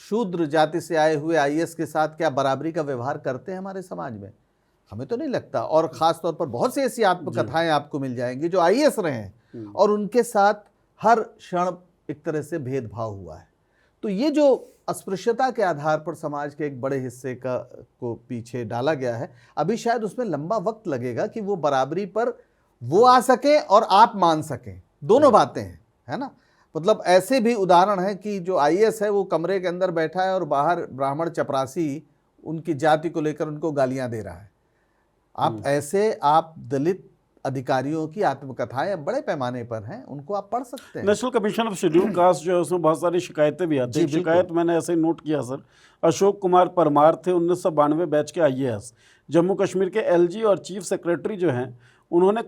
शूद्र जाति से आए हुए आईएएस के साथ क्या बराबरी का व्यवहार करते हैं हमारे समाज में? हमें तो नहीं लगता। और ख़ास तौर पर बहुत सी ऐसी आत्मकथाएं आपको मिल जाएंगी जो आईएएस रहे हैं और उनके साथ हर क्षण एक तरह से भेदभाव हुआ है। तो ये जो अस्पृश्यता के आधार पर समाज के एक बड़े हिस्से को पीछे डाला गया है, अभी शायद उसमें लंबा वक्त लगेगा कि वो बराबरी पर वो आ सके और आप मान सकें। दोनों बातें हैं, है ना। मतलब ऐसे भी उदाहरण है कि जो आईएएस है वो कमरे के अंदर बैठा है और बाहर ब्राह्मण चपरासी उनकी जाति को लेकर उनको गालियां दे रहा है। आप दलित अधिकारियों की आत्मकथाएं बड़े पैमाने पर हैं, उनको आप पढ़ सकते हैं। National commission of schedule caste जो है उसमें बहुत सारी शिकायतें भी आती हैं। शिकायत मैंने ऐसे ही नोट किया सर। अशोक कुमार परमार थे 1992 बैच के आईएएस, जम्मू कश्मीर के एलजी और चीफ सेक्रेटरी जो हैं, उन्होंने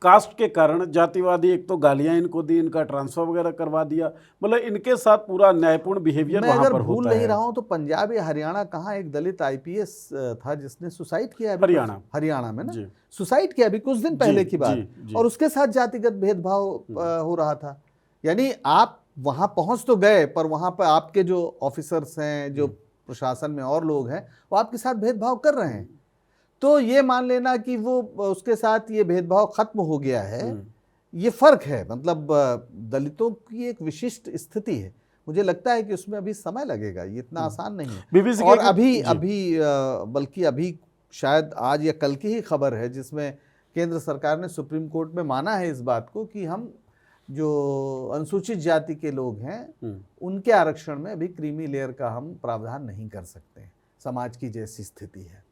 कास्ट के कारण जातिवादी एक तो गालियां इनको दी, इनका ट्रांसफर वगैरह करवा दिया। मतलब इनके साथ पूरा न्यायपूर्ण बिहेवियर वहां पर होता है। मैं अगर भूल नहीं रहा हूं तो पंजाब या हरियाणा कहाँ एक दलित आईपीएस था जिसने सुसाइड किया है, हरियाणा में ना, सुसाइड किया अभी कुछ दिन पहले की बात। और उसके साथ जातिगत भेदभाव हो रहा था। यानी आप वहां पहुंच तो गए, पर वहां पर आपके जो ऑफिसर्स हैं, जो प्रशासन में और लोग हैं, वो आपके साथ भेदभाव कर रहे हैं। तो ये मान लेना कि वो उसके साथ ये भेदभाव खत्म हो गया है, ये फर्क है। मतलब दलितों की एक विशिष्ट स्थिति है, मुझे लगता है कि उसमें अभी समय लगेगा, ये इतना आसान नहीं है। और बल्कि अभी शायद आज या कल की ही खबर है जिसमें केंद्र सरकार ने सुप्रीम कोर्ट में माना है इस बात को कि हम जो अनुसूचित जाति के लोग हैं उनके आरक्षण में अभी क्रीमी लेयर का हम प्रावधान नहीं कर सकते, समाज की जैसी स्थिति है।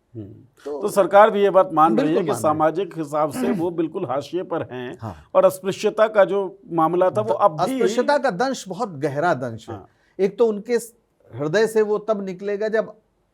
तो सरकार भी ये बात मान रही है कि सामाजिक हिसाब से वो बिल्कुल हाशिए पर हैं। हाँ। और अस्पृश्यता का जो मामला था वो अब भी, अस्पृश्यता का दंश बहुत गहरा दंश है। एक तो उनके हृदय से वो तब निकलेगा जब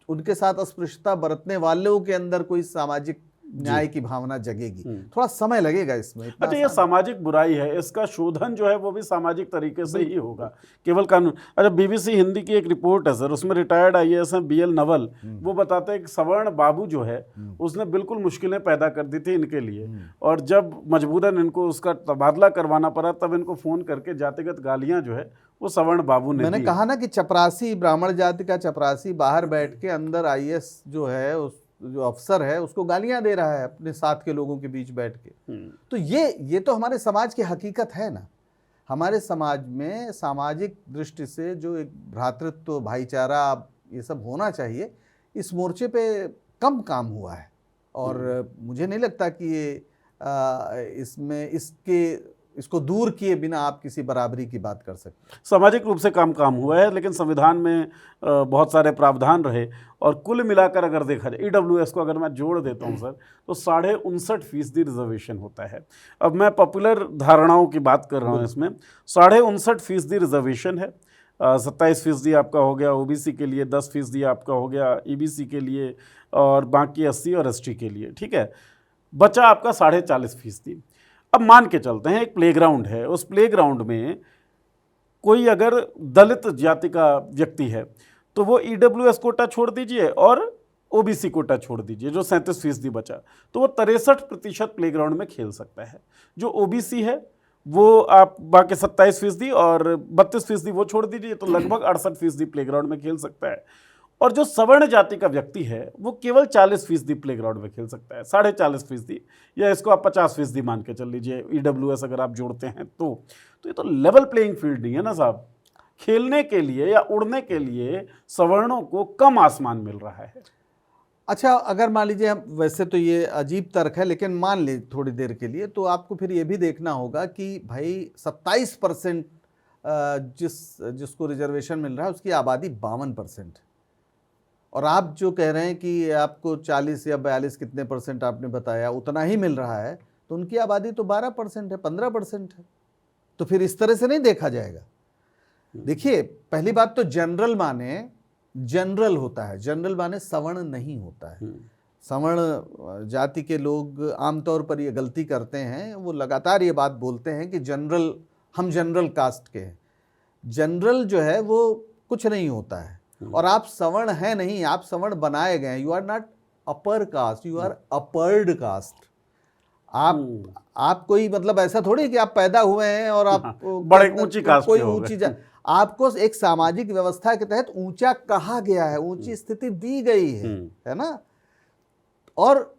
उनके साथ अस्पृश्यता बरतने वालों के अंदर कोई सामाजिक न्याय की भावना जगेगी। थोड़ा समय लगेगा इसमें। अच्छा, ये सामाजिक बुराई है, इसका शोधन जो है वो भी सामाजिक तरीके से ही होगा, केवल कानून। अच्छा, बीबीसी हिंदी की एक रिपोर्ट है सर, उसमें रिटायर्ड आईएएस हैं बीएल नवल, वो बताते हैं कि सवर्ण बाबू जो है उसने बिल्कुल मुश्किलें पैदा कर दी थी इनके लिए, और जब मजबूरन इनको उसका तबादला करवाना पड़ा तब इनको फोन करके जातिगत गालियां जो है वो सवर्ण बाबू ने मैंने कहा ना कि चपरासी, ब्राह्मण जाति का चपरासी बाहर बैठ के अंदर आईएएस जो है, उस जो अफसर है उसको गालियां दे रहा है अपने साथ के लोगों के बीच बैठ के। तो ये तो हमारे समाज की हकीकत है ना। हमारे समाज में सामाजिक दृष्टि से जो एक भ्रातृत्व, भाईचारा, ये सब होना चाहिए, इस मोर्चे पे कम काम हुआ है। और मुझे नहीं लगता कि ये इसको दूर किए बिना आप किसी बराबरी की बात कर सकते। सामाजिक रूप से काम हुआ है, लेकिन संविधान में बहुत सारे प्रावधान रहे, और कुल मिलाकर अगर देखा जाए ईडब्ल्यूएस को अगर मैं जोड़ देता हूं सर, तो 59.5% रिजर्वेशन होता है। अब मैं पॉपुलर धारणाओं की बात कर रहा हूं, इसमें 59.5% रिजर्वेशन है, 27% आपका हो गया ओबीसी के लिए, 10% आपका हो गया ईबीसी के लिए, और बाकी 80 और एसटी के लिए, ठीक है। बचा आपका 40.5%। अब मान के चलते हैं एक प्लेग्राउंड है, उस प्लेग्राउंड में कोई अगर दलित जाति का व्यक्ति है तो वो ईडब्ल्यूएस कोटा छोड़ दीजिए और ओबीसी कोटा छोड़ दीजिए, जो 37% बचा, तो वो 63% प्लेग्राउंड में खेल सकता है। जो ओबीसी है वो आप बाकी 27% और 32% वो छोड़ दीजिए, तो लगभग 68% प्लेग्राउंड में खेल सकता है। और जो सवर्ण जाति का व्यक्ति है वो केवल 40% प्लेग्राउंड में खेल सकता है, 40.5%, या इसको आप 50% मान के चल लीजिए ईडब्ल्यूएस अगर आप जोड़ते हैं तो ये तो लेवल प्लेइंग फील्ड नहीं है ना साहब। खेलने के लिए या उड़ने के लिए सवर्णों को कम आसमान मिल रहा है। अच्छा, अगर मान लीजिए, वैसे तो ये अजीब तर्क है, लेकिन मान ले थोड़ी देर के लिए, तो आपको फिर ये भी देखना होगा कि भाई 27% जिसको रिजर्वेशन मिल रहा है उसकी आबादी 52%, और आप जो कह रहे हैं कि आपको 40 या 42 कितने परसेंट आपने बताया उतना ही मिल रहा है, तो उनकी आबादी तो 12% है, 15% है। तो फिर इस तरह से नहीं देखा जाएगा। देखिए, पहली बात तो जनरल माने जनरल होता है, जनरल माने सवर्ण नहीं होता है। सवर्ण जाति के लोग आमतौर पर ये गलती करते हैं, वो लगातार ये बात बोलते हैं कि जनरल, हम जनरल कास्ट के हैं। जनरल जो है वो कुछ नहीं होता है, और आप सवर्ण हैं नहीं, आप सवर्ण बनाए गए हैं। You are not upper caste, you are uppered caste. आप कोई मतलब ऐसा थोड़ी कि आप पैदा हुए हैं और आप बड़े ऊंची कास्ट कोई ऊंची आपको एक सामाजिक व्यवस्था के तहत ऊंचा कहा गया है, ऊंची स्थिति दी गई है ना। और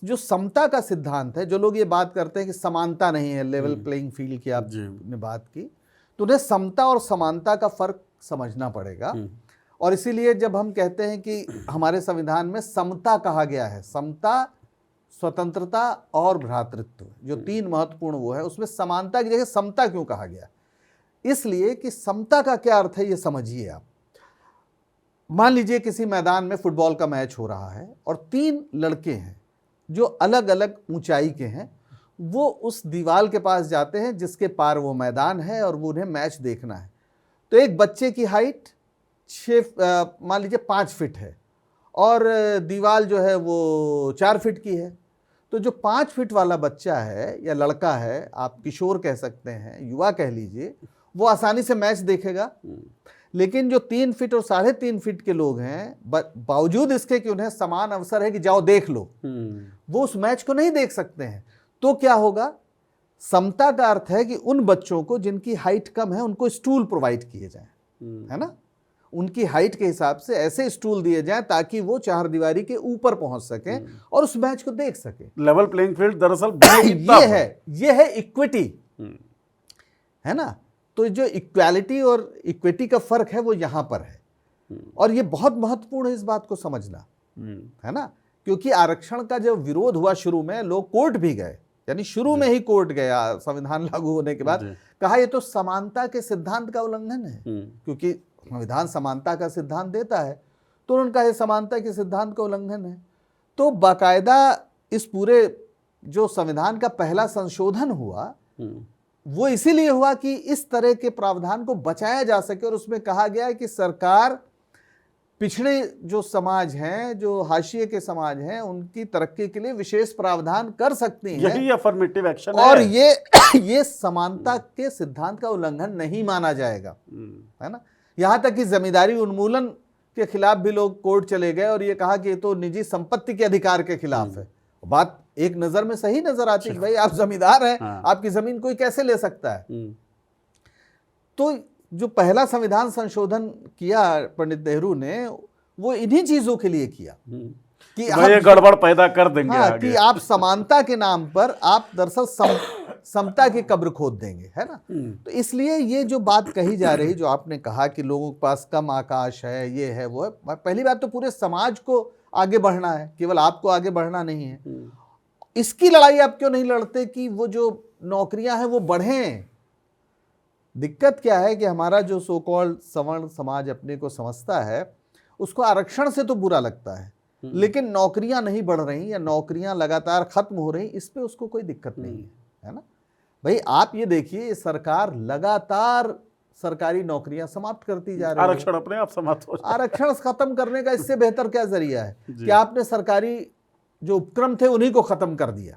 जो समता का सिद्धांत है, जो लोग ये बात करते हैं कि समानता नहीं है, लेवल प्लेइंग फील्ड की आपने बात की, तो उन्हें समता और समानता का फर्क समझना पड़ेगा। और इसीलिए जब हम कहते हैं कि हमारे संविधान में समता कहा गया है, समता, स्वतंत्रता और भ्रातृत्व, जो तीन महत्वपूर्ण वो है, उसमें समानता की जगह समता क्यों कहा गया? इसलिए कि समता का क्या अर्थ है ये समझिए आप। मान लीजिए किसी मैदान में फुटबॉल का मैच हो रहा है और 3 लड़के हैं जो अलग अलग ऊंचाई के हैं, वो उस दीवार के पास जाते हैं जिसके पार वो मैदान है और वो उन्हें मैच देखना है। तो एक बच्चे की हाइट मान लीजिए 5 फीट है और दीवार जो है वो 4 फीट की है। तो जो 5 फीट वाला बच्चा है या लड़का है, आप किशोर कह सकते हैं, युवा कह लीजिए, वो आसानी से मैच देखेगा। लेकिन जो 3 फीट और 3.5 फीट के लोग हैं, बावजूद इसके कि उन्हें समान अवसर है कि जाओ देख लो, वो उस मैच को नहीं देख सकते हैं। तो क्या होगा? समता का अर्थ है कि उन बच्चों को जिनकी हाइट कम है उनको स्टूल प्रोवाइड किए जाएं, है ना। उनकी हाइट के हिसाब से ऐसे स्टूल दिए जाएं ताकि वो चारदीवारी के ऊपर पहुंच सकें और उस मैच को देख सकें। लेवल प्लेइंग फील्ड दरअसल ये है इक्विटी, है ना। तो जो इक्वालिटी और इक्विटी का फर्क है वो यहां पर है, और ये बहुत महत्वपूर्ण है इस बात को समझना, है ना। क्योंकि आरक्षण का जब विरोध हुआ शुरू में, लोग कोर्ट भी गए, यानी शुरू में ही कोर्ट गया संविधान लागू होने के बाद, कहा ये तो समानता के सिद्धांत का उल्लंघन है, क्योंकि संविधान समानता का सिद्धांत देता है। तो उन्होंने कहा ये समानता के सिद्धांत का उल्लंघन है। तो बाकायदा इस पूरे जो संविधान का पहला संशोधन हुआ वो इसीलिए हुआ कि इस तरह के प्रावधान को बचाया जा सके, और उसमें कहा गया है कि सरकार 3 फीट 4 फीट के लोगों को ही रिजर्वेशन देगी। 27% रिजर्वेशन है, 57% पिछड़े जो समाज हैं, जो हाशिए के समाज हैं, उनकी तरक्की के लिए विशेष प्रावधान कर सकती हैं। यही अफर्मेटिव एक्शन और है। ये समानता के सिद्धांत का उल्लंघन नहीं माना जाएगा, है ना। यहां तक कि जमींदारी उन्मूलन के खिलाफ भी लोग कोर्ट चले गए और ये कहा कि ये तो निजी संपत्ति के अधिकार के खिलाफ है। बात एक नजर में सही नजर आती है, भाई आप जमींदार हैं, आपकी जमीन कोई कैसे ले सकता है। तो जो पहला संविधान संशोधन किया पंडित नेहरू ने, वो इन्हीं चीजों के लिए किया कि ये गड़बड़ पैदा कर देंगे आगे। कि आप समानता के नाम पर आप दरअसल समता की कब्र खोद देंगे, है ना। तो इसलिए ये जो बात कही जा रही, जो आपने कहा कि लोगों के पास कम आकाश है, ये है वो है, पहली बात तो पूरे समाज को आगे बढ़ना है, केवल आपको आगे बढ़ना नहीं है। इसकी लड़ाई आप क्यों नहीं लड़ते कि वो जो नौकरियां हैं वो बढ़ें। दिक्कत क्या है कि हमारा जो सो कॉल्ड सवर्ण समाज अपने को समझता है, उसको आरक्षण से तो बुरा लगता है, लेकिन नौकरियां नहीं बढ़ रही या नौकरियां लगातार खत्म हो रही, इस पे उसको कोई दिक्कत नहीं है ना। भाई आप ये देखिए, सरकार लगातार सरकारी नौकरियां समाप्त करती जा रही है। आरक्षण अपने आप समाप्त हो, आरक्षण खत्म करने का इससे बेहतर क्या जरिया है कि आपने सरकारी जो उपक्रम थे उन्हीं को खत्म कर दिया।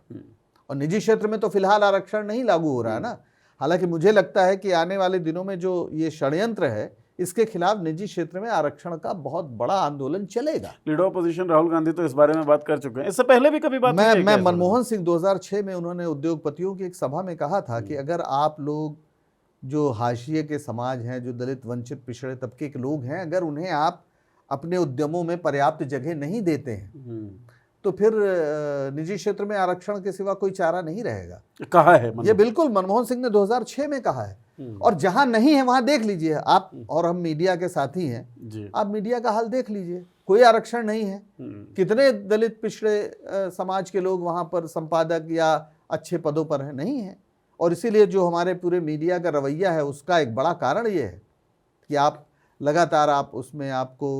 और निजी क्षेत्र में तो फिलहाल आरक्षण नहीं लागू हो रहा है ना। हालांकि मुझे लगता है कि आने वाले दिनों में जो ये षड्यंत्र है, इसके खिलाफ निजी क्षेत्र में आरक्षण का बहुत बड़ा आंदोलन चलेगा। लीडर ऑपोजिशन राहुल गांधी तो इस बारे में बात कर चुके हैं, इससे पहले भी कभी बात मैं मनमोहन सिंह 2006 में उन्होंने उद्योगपतियों की एक सभा में कहा था कि अगर आप लोग जो हाशिए के समाज हैं, जो दलित वंचित पिछड़े तबके के लोग हैं, अगर उन्हें आप अपने उद्यमों में पर्याप्त जगह नहीं देते हैं तो फिर निजी क्षेत्र में आरक्षण के सिवा कोई चारा नहीं रहेगा। कहा है ये बिल्कुल मनमोहन सिंह ने 2006 में कहा है। और जहां नहीं है वहां देख लीजिए आप, और हम मीडिया के साथी हैं, आप मीडिया का हाल देख लीजिए, कोई आरक्षण नहीं है। कितने दलित पिछड़े समाज के लोग वहां पर संपादक या अच्छे पदों पर हैं? नहीं है। और इसीलिए जो हमारे पूरे मीडिया का रवैया है, उसका एक बड़ा कारण ये है कि आप लगातार आप उसमें आपको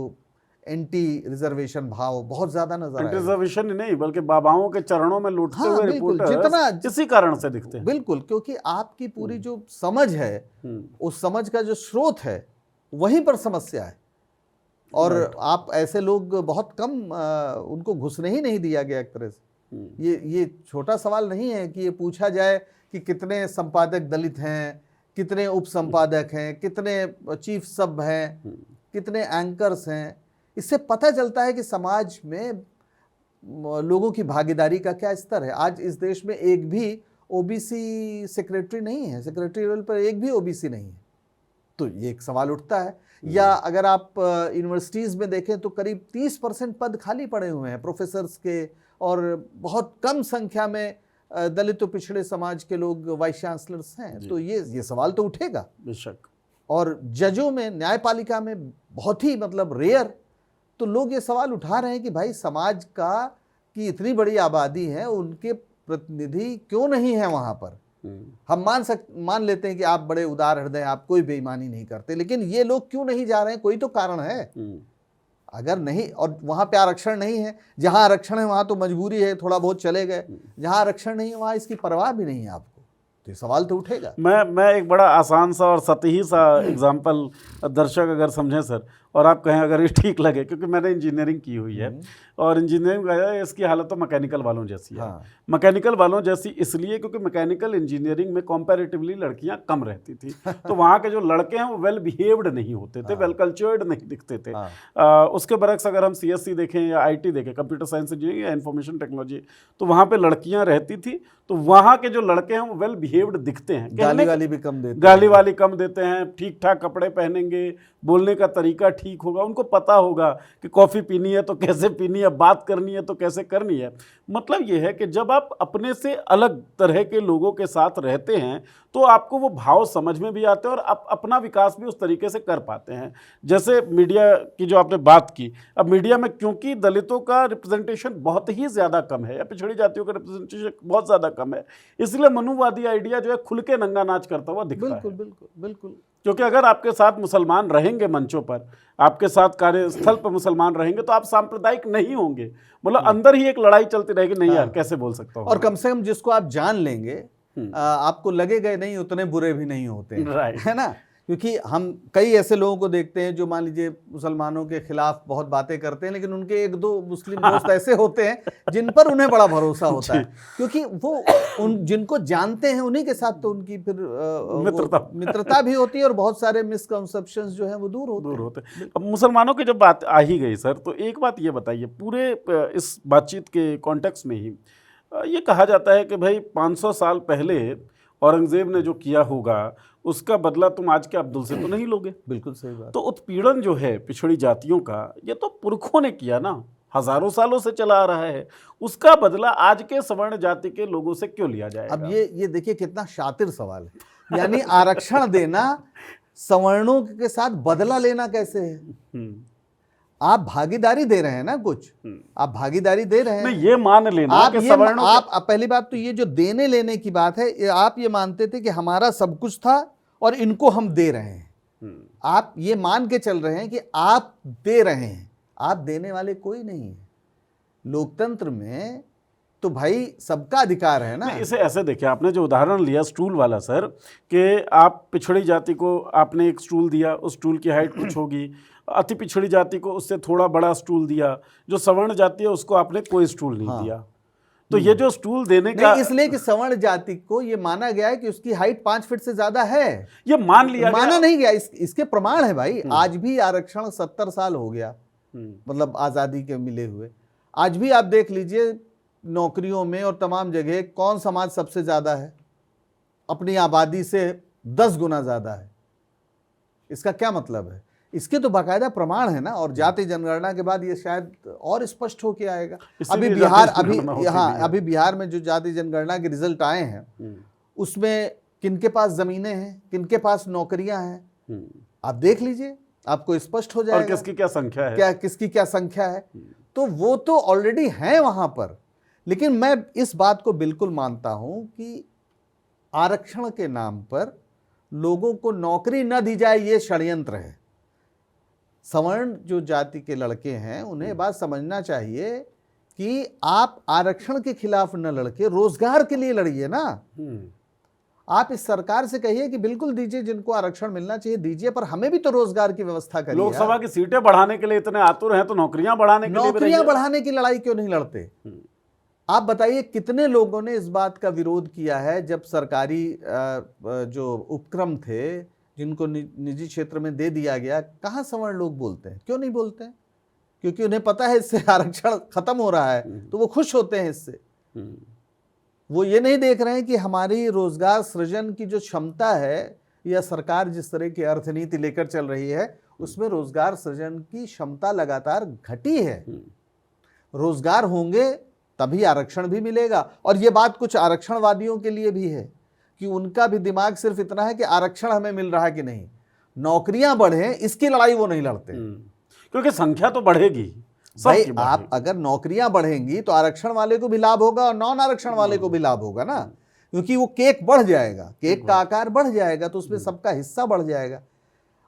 एंटी रिजर्वेशन भाव बहुत ज्यादा नजर आएगा। रिजर्वेशन नहीं बल्कि बाबाओं के चरणों में लूटते हुए रिपोर्टर्स जितना इसी कारण से दिखते हैं। बिल्कुल, क्योंकि आपकी पूरी जो समझ है, उस समझ का जो स्रोत है, वहीं पर समस्या है। और आप ऐसे लोग बहुत कम, उनको घुसने ही नहीं दिया गया एक तरह से। ये छोटा सवाल नहीं है कि ये पूछा जाए कि कितने संपादक दलित हैं, कितने उप संपादक हैं, कितने चीफ सब हैं, कितने एंकर्स हैं। इससे पता चलता है कि समाज में लोगों की भागीदारी का क्या स्तर है। आज इस देश में एक भी ओबीसी सेक्रेटरी नहीं है, सेक्रेटरी लेवल पर एक भी ओबीसी नहीं है। तो ये एक सवाल उठता है। या अगर आप यूनिवर्सिटीज़ में देखें तो करीब 30% पद खाली पड़े हुए हैं प्रोफेसर्स के, और बहुत कम संख्या में दलित और पिछड़े समाज के लोग वाइस चांसलर्स हैं। तो ये सवाल तो उठेगा बेशक। और जजों में, न्यायपालिका में बहुत ही मतलब रेयर। तो लोग ये सवाल उठा रहे हैं कि भाई समाज की इतनी बड़ी आबादी है, उनके प्रतिनिधि क्यों नहीं है वहाँ पर। हम मान लेते हैं कि आप बड़े उदार हृदय, आप कोई बेईमानी नहीं करते, लेकिन ये लोग क्यों नहीं जा रहे हैं? कोई तो कारण है। अगर नहीं, और वहाँ पे आरक्षण नहीं है, जहाँ आरक्षण है वहाँ तो मजबूरी है, थोड़ा बहुत चले गए, जहाँ आरक्षण नहीं है वहाँ इसकी परवाह भी नहीं है आपको। तो सवाल तो उठेगा। मैं एक बड़ा आसान सा और सतही सा एग्जाम्पल दर्शक अगर समझें सर, और आप कहें अगर ये ठीक लगे, क्योंकि मैंने इंजीनियरिंग की हुई है और इंजीनियरिंग का है, इसकी हालत तो मैकेनिकल वालों जैसी है। मैकेनिकल वालों जैसी इसलिए क्योंकि मैकेनिकल इंजीनियरिंग में कंपैरेटिवली लड़कियां कम रहती थी। तो वहाँ के जो लड़के हैं वो वेल बिहेव्ड नहीं होते थे, वेल कल्चर्ड नहीं दिखते थे। उसके बरक्स अगर हम CSC देखें या IT देखें, कंप्यूटर साइंस इंजीनियरिंग या इन्फॉर्मेशन टेक्नोलॉजी, तो वहाँ पर लड़कियाँ रहती थी। तो वहाँ के जो लड़के हैं वो वेल बिहेव्ड दिखते हैं, गाली वाली भी कम देते हैं, गाली वाली कम देते हैं, ठीक ठाक कपड़े पहनेंगे, बोलने का तरीका ठीक होगा, उनको पता होगा कि कॉफ़ी पीनी है तो कैसे पीनी है, बात करनी है तो कैसे करनी है। मतलब ये है कि जब आप अपने से अलग तरह के लोगों के साथ रहते हैं तो आपको वो भाव समझ में भी आते हैं और आप अपना विकास भी उस तरीके से कर पाते हैं। जैसे मीडिया की जो आपने बात की, अब मीडिया में क्योंकि दलितों का रिप्रेजेंटेशन बहुत ही ज़्यादा कम है या पिछड़ी जातियों का रिप्रेजेंटेशन बहुत ज़्यादा कम है, इसलिए मनुवादी आइडिया जो है खुल के नंगा नाच करता हुआ दिखता है। बिल्कुल बिल्कुल बिल्कुल। क्योंकि अगर आपके साथ मुसलमान रहेंगे मंचों पर, आपके साथ कार्यस्थल पर मुसलमान रहेंगे, तो आप सांप्रदायिक नहीं होंगे। मतलब अंदर ही एक लड़ाई चलती रहेगी, नहीं यार कैसे बोल सकता हूँ। और कम से कम जिसको आप जान लेंगे, आपको लगेगा नहीं उतने बुरे भी नहीं होते, है ना। क्योंकि हम कई ऐसे लोगों को देखते हैं जो मान लीजिए मुसलमानों के खिलाफ बहुत बातें करते हैं, लेकिन उनके एक दो मुस्लिम दोस्त ऐसे होते हैं जिन पर उन्हें बड़ा भरोसा होता है, क्योंकि वो उन जिनको जानते हैं उन्हीं के साथ तो उनकी फिर मित्रता भी होती है और बहुत सारे मिसकंसेप्शंस जो हैं वो दूर होते हैं। अब मुसलमानों की जब बात आ ही गई सर, तो एक बात ये बताइए, पूरे इस बातचीत के कॉन्टेक्स्ट में ही ये कहा जाता है कि भाई 500 साल पहले औरंगजेब ने जो किया होगा उसका बदला तुम आज के अब्दुल से तो नहीं लोगे। बिल्कुल सही बात। तो उत्पीड़न जो है पिछड़ी जातियों का, ये तो पुरखों ने किया ना, हजारों सालों से चला आ रहा है, उसका बदला आज के सवर्ण जाति के लोगों से क्यों लिया जाएगा? अब ये देखिए कितना शातिर सवाल है, यानी आरक्षण देना सवर्णों के साथ बदला लेना कैसे है? आप भागीदारी दे रहे हैं ना, कुछ आप भागीदारी दे रहे हैं। नहीं, ये मान लेना कि सवर्णों आप पहली बात तो ये जो देने लेने की बात है, आप ये मानते थे कि हमारा सब कुछ था और इनको हम दे रहे हैं। आप ये मान के चल रहे हैं कि आप दे रहे हैं, आप देने वाले कोई नहीं है। लोकतंत्र में तो भाई सबका अधिकार है ना। इसे ऐसे देखिए, आपने जो उदाहरण लिया स्टूल वाला सर, कि आप पिछड़ी जाति को आपने एक स्टूल दिया, उस स्टूल की हाइट कुछ होगी, अति पिछड़ी जाति को उससे थोड़ा बड़ा स्टूल दिया, जो सवर्ण जाति है उसको आपने कोई स्टूल नहीं दिया। तो ये जो स्टूल देने का, इसलिए कि सवर्ण जाति को ये माना गया है कि उसकी हाइट 5 फीट से ज्यादा है, ये मान लिया माना नहीं गया। इसके प्रमाण है भाई, आज भी आरक्षण 70 साल हो गया, मतलब आजादी के मिले हुए। आज भी आप देख लीजिए नौकरियों में और तमाम जगह कौन समाज सबसे ज्यादा है, अपनी आबादी से 10 गुना ज्यादा है। इसका क्या मतलब है? इसके तो बाकायदा प्रमाण है ना, और जाति जनगणना के बाद ये शायद और स्पष्ट होके आएगा। अभी बिहार में जो जाति जनगणना के रिजल्ट आए हैं उसमें किनके पास जमीनें हैं, किनके पास नौकरियां हैं, आप देख लीजिए, आपको स्पष्ट हो जाएगा। और किसकी क्या संख्या है, किसकी क्या संख्या है। तो वो तो ऑलरेडी है वहां पर। लेकिन मैं इस बात को बिल्कुल मानता हूं कि आरक्षण के नाम पर लोगों को नौकरी न दी जाए, ये षड्यंत्र है। सवर्ण जो जाति के लड़के हैं उन्हें बात समझना चाहिए कि आप आरक्षण के खिलाफ न लड़के रोजगार के लिए लड़िए ना। आप इस सरकार से कहिए कि बिल्कुल दीजिए, जिनको आरक्षण मिलना चाहिए दीजिए, पर हमें भी तो रोजगार की व्यवस्था करिए। लोकसभा की सीटें बढ़ाने के लिए इतने आतुर हैं तो नौकरियां बढ़ाने की लड़ाई क्यों नहीं लड़ते? आप बताइए कितने लोगों ने इस बात का विरोध किया है जब सरकारी जो उपक्रम थे जिनको निजी क्षेत्र में दे दिया गया, कहाँ सवर्ण लोग बोलते हैं? क्यों नहीं बोलते हैं? क्योंकि उन्हें पता है इससे आरक्षण खत्म हो रहा है, तो वो खुश होते हैं इससे। वो ये नहीं देख रहे हैं कि हमारी रोजगार सृजन की जो क्षमता है, या सरकार जिस तरह की अर्थनीति लेकर चल रही है उसमें रोजगार सृजन की क्षमता लगातार घटी है। रोजगार होंगे तभी आरक्षण भी मिलेगा। और ये बात कुछ आरक्षणवादियों के लिए भी है कि उनका भी दिमाग सिर्फ इतना है कि आरक्षण हमें मिल रहा है कि नहीं, नौकरियां बढ़े, इसकी लड़ाई वो नहीं लड़ते। क्योंकि संख्या तो बढ़ेगी भाई। आप अगर नौकरियां बढ़ेंगी तो आरक्षण वाले को भी लाभ होगा और नॉन आरक्षण वाले को भी लाभ होगा ना, क्योंकि वो केक बढ़ जाएगा, केक का आकार बढ़ जाएगा, तो उसमें सबका हिस्सा बढ़ जाएगा।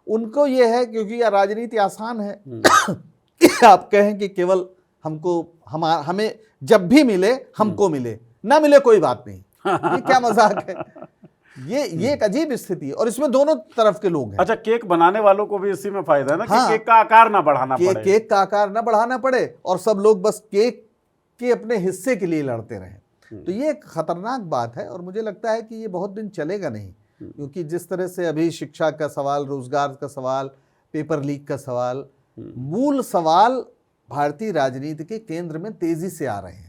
उनको ये है, क्योंकि यह राजनीति आसान है कि आप कहें कि केवल हमें जब भी मिले हमको मिले, ना मिले कोई बात नहीं। ये क्या मजाक है? ये एक अजीब स्थिति, और इसमें दोनों तरफ के लोग हैं। अच्छा, केक बनाने वालों को भी इसी में फायदा है ना, कि केक का आकार ना बढ़ाना पड़े, केक का आकार ना बढ़ाना पड़े और सब लोग बस केक के अपने हिस्से के लिए लड़ते रहें। तो ये एक खतरनाक बात है, और मुझे लगता है कि ये बहुत दिन चलेगा नहीं, क्योंकि जिस तरह से अभी शिक्षा का सवाल, रोजगार का सवाल, पेपर लीक का सवाल, मूल सवाल भारतीय राजनीति के केंद्र में तेजी से आ रहे हैं।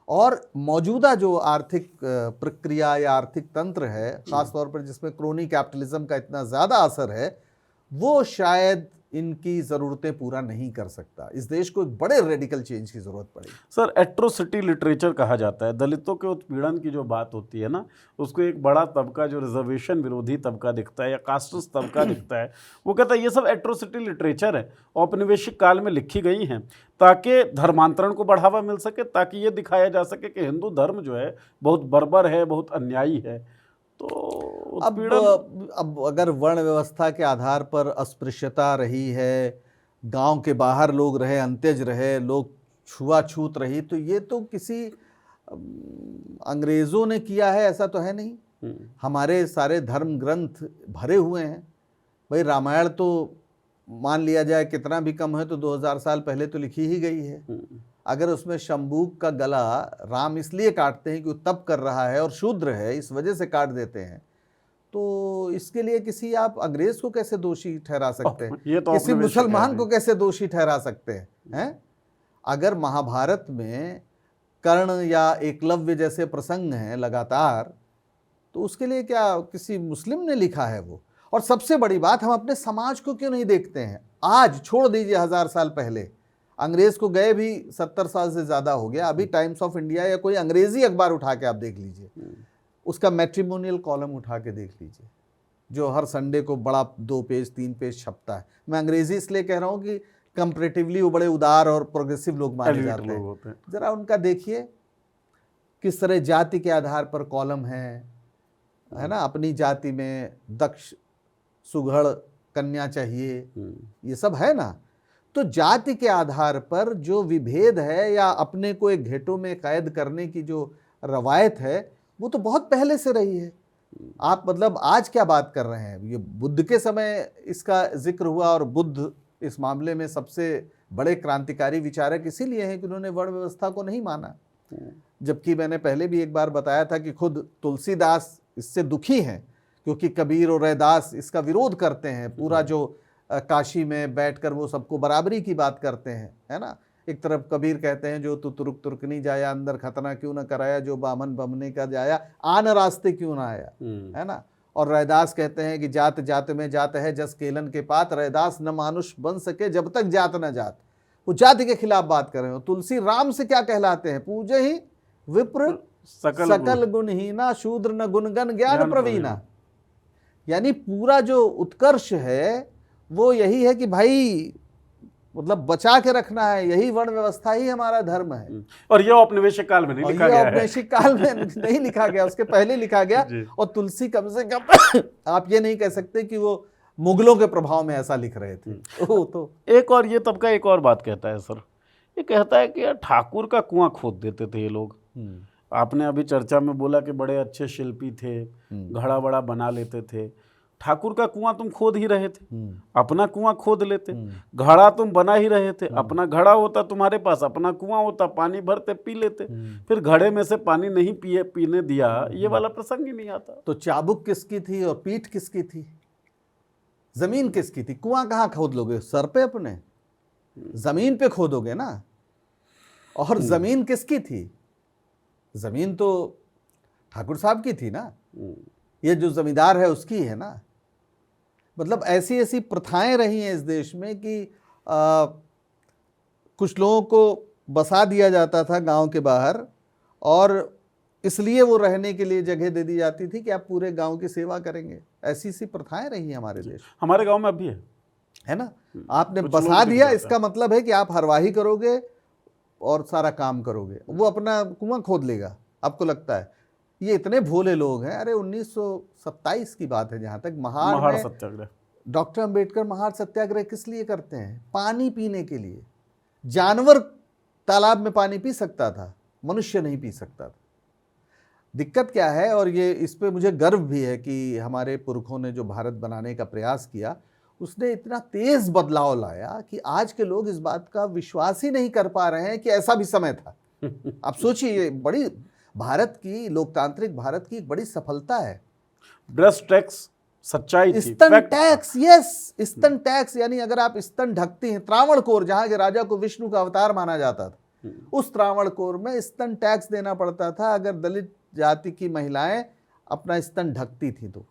और मौजूदा जो आर्थिक प्रक्रिया या आर्थिक तंत्र है, खासतौर पर जिसमें क्रोनी कैपिटलिज्म का इतना ज़्यादा असर है, वो शायद इनकी ज़रूरतें पूरा नहीं कर सकता। इस देश को एक बड़े रेडिकल चेंज की ज़रूरत पड़ेगी। सर, एट्रोसिटी लिटरेचर कहा जाता है, दलितों के उत्पीड़न की जो बात होती है ना, उसको एक बड़ा तबका जो रिजर्वेशन विरोधी तबका दिखता है या कास्टिस्ट तबका दिखता है, वो कहता है ये सब एट्रोसिटी लिटरेचर है, औपनिवेशिक काल में लिखी गई हैं ताकि धर्मांतरण को बढ़ावा मिल सके, ताकि ये दिखाया जा सके कि हिंदू धर्म जो है बहुत बर्बर है, बहुत अन्यायी है। तो अब अगर वर्ण व्यवस्था के आधार पर अस्पृश्यता रही है, गांव के बाहर लोग रहे, अंत्यज रहे, लोग छुआछूत रही, तो ये तो किसी अंग्रेज़ों ने किया है ऐसा तो है नहीं। हमारे सारे धर्म ग्रंथ भरे हुए हैं भाई रामायण तो मान लिया जाए कितना भी कम है तो 2000 साल पहले तो लिखी ही गई है। अगर उसमें शंभूक का गला राम इसलिए काटते हैं कि वो तप कर रहा है और शूद्र है, इस वजह से काट देते हैं, तो इसके लिए किसी आप अंग्रेज को कैसे दोषी ठहरा सकते हैं? ये तो किसी मुसलमान को कैसे दोषी ठहरा सकते हैं? अगर महाभारत में कर्ण या एकलव्य जैसे प्रसंग हैं लगातार, तो उसके लिए क्या किसी मुस्लिम ने लिखा है वो? और सबसे बड़ी बात, हम अपने समाज को क्यों नहीं देखते हैं? आज छोड़ दीजिए 1000 साल पहले, अंग्रेज को गए भी 70 साल से ज्यादा हो गया। अभी टाइम्स ऑफ इंडिया या कोई अंग्रेजी अखबार उठा के आप देख लीजिए, उसका मैट्रिमोनियल कॉलम उठा के देख लीजिए, जो हर संडे को बड़ा 2 पेज 3 पेज छपता है। मैं अंग्रेजी इसलिए कह रहा हूँ कि कंपैरेटिवली वो बड़े उदार और प्रोग्रेसिव लोग माने जाते हैं। जरा उनका देखिए किस तरह जाति के आधार पर कॉलम है ना। अपनी जाति में दक्ष सुघड़ कन्या चाहिए, ये सब है ना। तो जाति के आधार पर जो विभेद है या अपने को एक घेटों में कैद करने की जो रवायत है, वो तो बहुत पहले से रही है। आप मतलब आज क्या बात कर रहे हैं? ये बुद्ध के समय इसका जिक्र हुआ, और बुद्ध इस मामले में सबसे बड़े क्रांतिकारी विचारक इसीलिए हैं कि उन्होंने वर्ण व्यवस्था को नहीं माना। जबकि मैंने पहले भी एक बार बताया था कि खुद तुलसीदास इससे दुखी हैं, क्योंकि कबीर और रैदास इसका विरोध करते हैं। पूरा जो काशी में बैठकर वो सबको बराबरी की बात करते हैं, है ना। एक तरफ कबीर कहते हैं जो तू तुर्क तुर्कनी जाया, अंदर खतना क्यों न कराया, जो बामन बमने का जाया, आन रास्ते क्यों ना आया, है ना। और रैदास कहते हैं कि जात जात में जात है, जस केलन के पात, रैदास न मानुष बन सके जब तक जात न जात। वो जाति के खिलाफ बात कर रहे हो। तुलसी राम से क्या कहलाते हैं? पूजे ही विप्र सकल गुणहीना, शूद्र न गुणगन ज्ञान प्रवीणा। यानी पूरा जो उत्कर्ष है वो यही है कि भाई मतलब बचा के रखना है, यही वर्ण व्यवस्था ही हमारा धर्म है। और ये औपनिवेशिक काल में नहीं लिखा गया है। औपनिवेशिक काल में नहीं लिखा गया, उसके पहले लिखा गया। और तुलसी कम से कम आप ये नहीं कह सकते कि वो मुगलों के प्रभाव में ऐसा लिख रहे थे। तो एक और ये तबका एक और बात कहता है सर, ये कहता है कि यार ठाकुर का कुआं खोद देते थे ये लोग। आपने अभी चर्चा में बोला कि बड़े अच्छे शिल्पी थे, घड़ा बड़ा बना लेते थे। ठाकुर का कुआं तुम खोद ही रहे थे, अपना कुआं खोद लेते। घड़ा तुम बना ही रहे थे, अपना घड़ा होता तुम्हारे पास, अपना कुआं होता, पानी भरते पी लेते। फिर घड़े में से पानी नहीं पीने दिया, ये वाला प्रसंग ही नहीं आता। तो चाबुक किसकी थी और पीठ किसकी थी? जमीन किसकी थी? कुआं कहाँ खोद लोगे? सर पे अपने जमीन पे खोदोगे ना। और जमीन किसकी थी? जमीन तो ठाकुर साहब की थी ना। ये जो जमींदार है उसकी है ना। मतलब ऐसी ऐसी प्रथाएं रही हैं इस देश में कि कुछ लोगों को बसा दिया जाता था गांव के बाहर, और इसलिए वो रहने के लिए जगह दे दी जाती थी कि आप पूरे गांव की सेवा करेंगे। ऐसी सी प्रथाएं रही हैं हमारे देश। हमारे गांव में अभी है ना। आपने बसा दिया, इसका मतलब है कि आप हरवाही करोगे और सारा काम करोगे, वो अपना कुआं खोद लेगा। आपको लगता है ये इतने भोले लोग हैं? अरे 1927 की बात है जहाँ तक, महाड़ सत्याग्रह, डॉक्टर अंबेडकर महाड़ सत्याग्रह किस लिए करते हैं? पानी पीने के लिए। जानवर तालाब में पानी पी सकता था, मनुष्य नहीं पी सकता था। दिक्कत क्या है, और ये इस पे मुझे गर्व भी है कि हमारे पुरखों ने जो भारत बनाने का प्रयास किया, उसने इतना तेज बदलाव लाया कि आज के लोग इस बात का विश्वास ही नहीं कर पा रहे हैं कि ऐसा भी समय था। आप सोचिए, बड़ी भारत की लोकतांत्रिक भारत की एक बड़ी सफलता है। ब्रेस्ट टैक्स सच्चाई थी। स्तन टैक्स, यस, स्तन टैक्स। यानी अगर आप स्तन ढकती हैं, त्रावणकोर जहां के राजा को विष्णु का अवतार माना जाता था, उस त्रावणकोर में स्तन टैक्स देना पड़ता था अगर दलित जाति की महिलाएं अपना स्तन ढकती थी। तो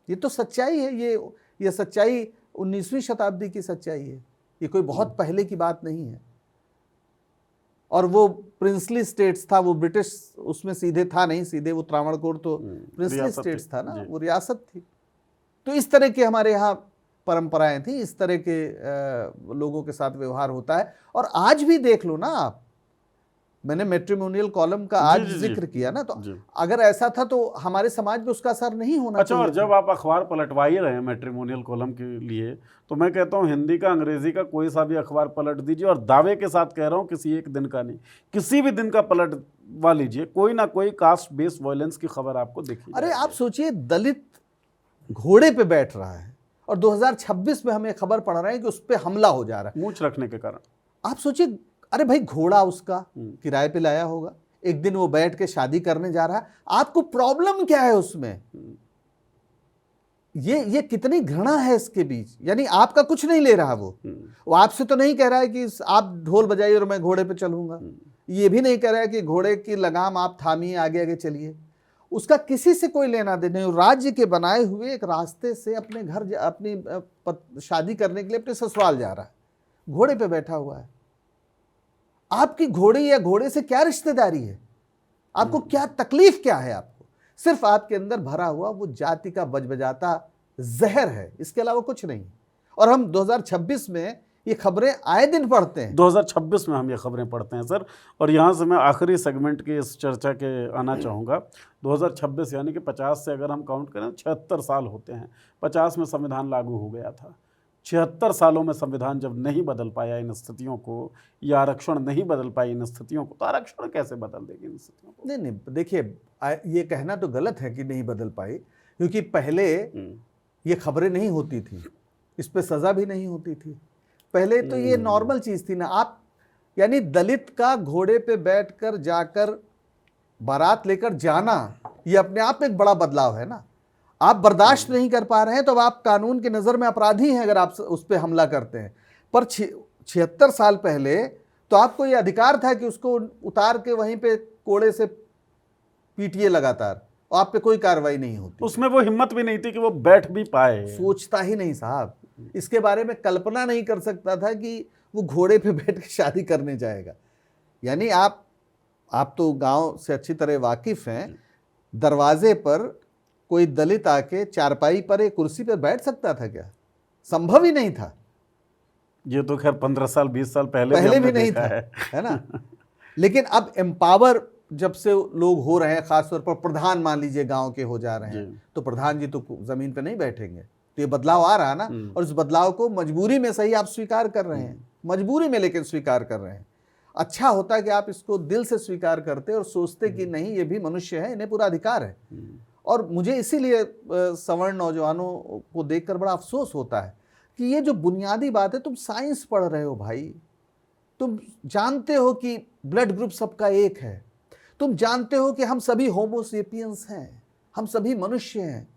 ये तो सच्चाई है। ये सच्चाई 19वीं शताब्दी की सच्चाई है। ये कोई बहुत पहले की बात नहीं है। और वो प्रिंसली स्टेट्स था, वो ब्रिटिश उसमें सीधे था नहीं, सीधे वो त्रावणकोर तो प्रिंसली स्टेट्स था ना, वो रियासत थी। तो इस तरह के हमारे यहाँ परंपराएं थी, इस तरह के लोगों के साथ व्यवहार होता है। और आज भी देख लो ना आप, मैंने मैट्रिमोनियल कॉलम का आज जिक्र किया ना, तो अगर ऐसा था तो हमारे समाज में उसका असर नहीं होना चाहिए। और जब आप अखबार पलटवा ही रहे हैं मैट्रिमोनियल कॉलम के लिए, तो मैं कहता हूँ हिंदी का, अंग्रेजी का कोई सा भी अखबार पलट दीजिए, और दावे के साथ कह रहा हूँ किसी एक दिन का नहीं, किसी भी दिन का पलटवा लीजिए, कोई ना कोई कास्ट बेस्ड वायलेंस की खबर आपको दिखी। अरे आप सोचिए, दलित घोड़े पे बैठ रहा है और 2026 में हम ये खबर पढ़ रहे हैं कि उस पर हमला हो जा रहा है। मूंछ रखने के कारण। आप सोचिए, अरे भाई घोड़ा उसका किराए पे लाया होगा, एक दिन वो बैठ के शादी करने जा रहा है, आपको प्रॉब्लम क्या है उसमें? ये कितनी घृणा है इसके बीच। यानी आपका कुछ नहीं ले रहा वो आपसे तो नहीं कह रहा है कि आप ढोल बजाइए और मैं घोड़े पे चलूंगा, ये भी नहीं कह रहा है कि घोड़े की लगाम आप थामिए, आगे आगे चलिए। उसका किसी से कोई लेना देना नहीं। राज्य के बनाए हुए एक रास्ते से अपने घर अपनी शादी करने के लिए अपने ससुराल जा रहा है, घोड़े पे बैठा हुआ है। आपकी घोड़े या घोड़े से क्या रिश्तेदारी है? आपको क्या तकलीफ क्या है? आपको सिर्फ आपके अंदर भरा हुआ वो जाति का बजबजाता जहर है, इसके अलावा कुछ नहीं। और हम 2026 में ये खबरें आए दिन पढ़ते हैं। 2026 में हम ये खबरें पढ़ते हैं सर। और यहाँ से मैं आखिरी सेगमेंट की इस चर्चा के आना चाहूँगा। 2026 यानी कि 50 से अगर हम काउंट करें 76 साल होते हैं। 50 में संविधान लागू हो गया था। 76 सालों में संविधान जब नहीं बदल पाया इन स्थितियों को, या आरक्षण नहीं बदल पाई इन स्थितियों को, तो आरक्षण कैसे बदल देगी इन स्थितियों को? नहीं, देखिए, ये कहना तो गलत है कि नहीं बदल पाई, क्योंकि पहले ये खबरें नहीं होती थी, इस पे सज़ा भी नहीं होती थी। पहले तो ये नॉर्मल चीज़ थी ना। आप यानी दलित का घोड़े पे बैठकर जाकर बारात लेकर जाना, ये अपने आप में एक बड़ा बदलाव है ना। आप बर्दाश्त नहीं कर पा रहे हैं तो अब आप कानून की नज़र में अपराधी हैं अगर आप उस पर हमला करते हैं। पर 76 साल पहले तो आपको ये अधिकार था कि उसको उतार के वहीं पे कोड़े से पीटिए लगातार, और आप पे कोई कार्रवाई नहीं होती। उसमें वो हिम्मत भी नहीं थी कि वो बैठ भी पाए। सोचता ही नहीं साहब, इसके बारे में कल्पना नहीं कर सकता था कि वो घोड़े पे बैठ के शादी करने जाएगा। यानी आप तो गांव से अच्छी तरह वाकिफ हैं। दरवाजे पर कोई दलित आके चारपाई पर एक कुर्सी पर बैठ सकता था क्या? संभव ही नहीं था। ये तो खैर 15 साल 20 साल पहले भी नहीं था, है ना। लेकिन अब एम्पावर जब से लोग हो रहे हैं, खासतौर पर प्रधान मान लीजिए गांव के हो जा रहे हैं, तो प्रधान जी तो जमीन पे नहीं बैठेंगे। तो ये बदलाव आ रहा है ना, और इस बदलाव को मजबूरी में सही आप स्वीकार कर रहे हैं, मजबूरी में लेकिन स्वीकार कर रहे हैं। अच्छा होता कि आप इसको दिल से स्वीकार करते और सोचते कि नहीं, ये भी मनुष्य है, इन्हें पूरा अधिकार है। और मुझे इसीलिए सवर्ण नौजवानों को देखकर बड़ा अफसोस होता है कि ये जो बुनियादी बात है, तुम साइंस पढ़ रहे हो भाई, तुम जानते हो कि ब्लड ग्रुप सबका एक है, तुम जानते हो कि हम सभी होमोसेपियंस हैं, हम सभी मनुष्य हैं,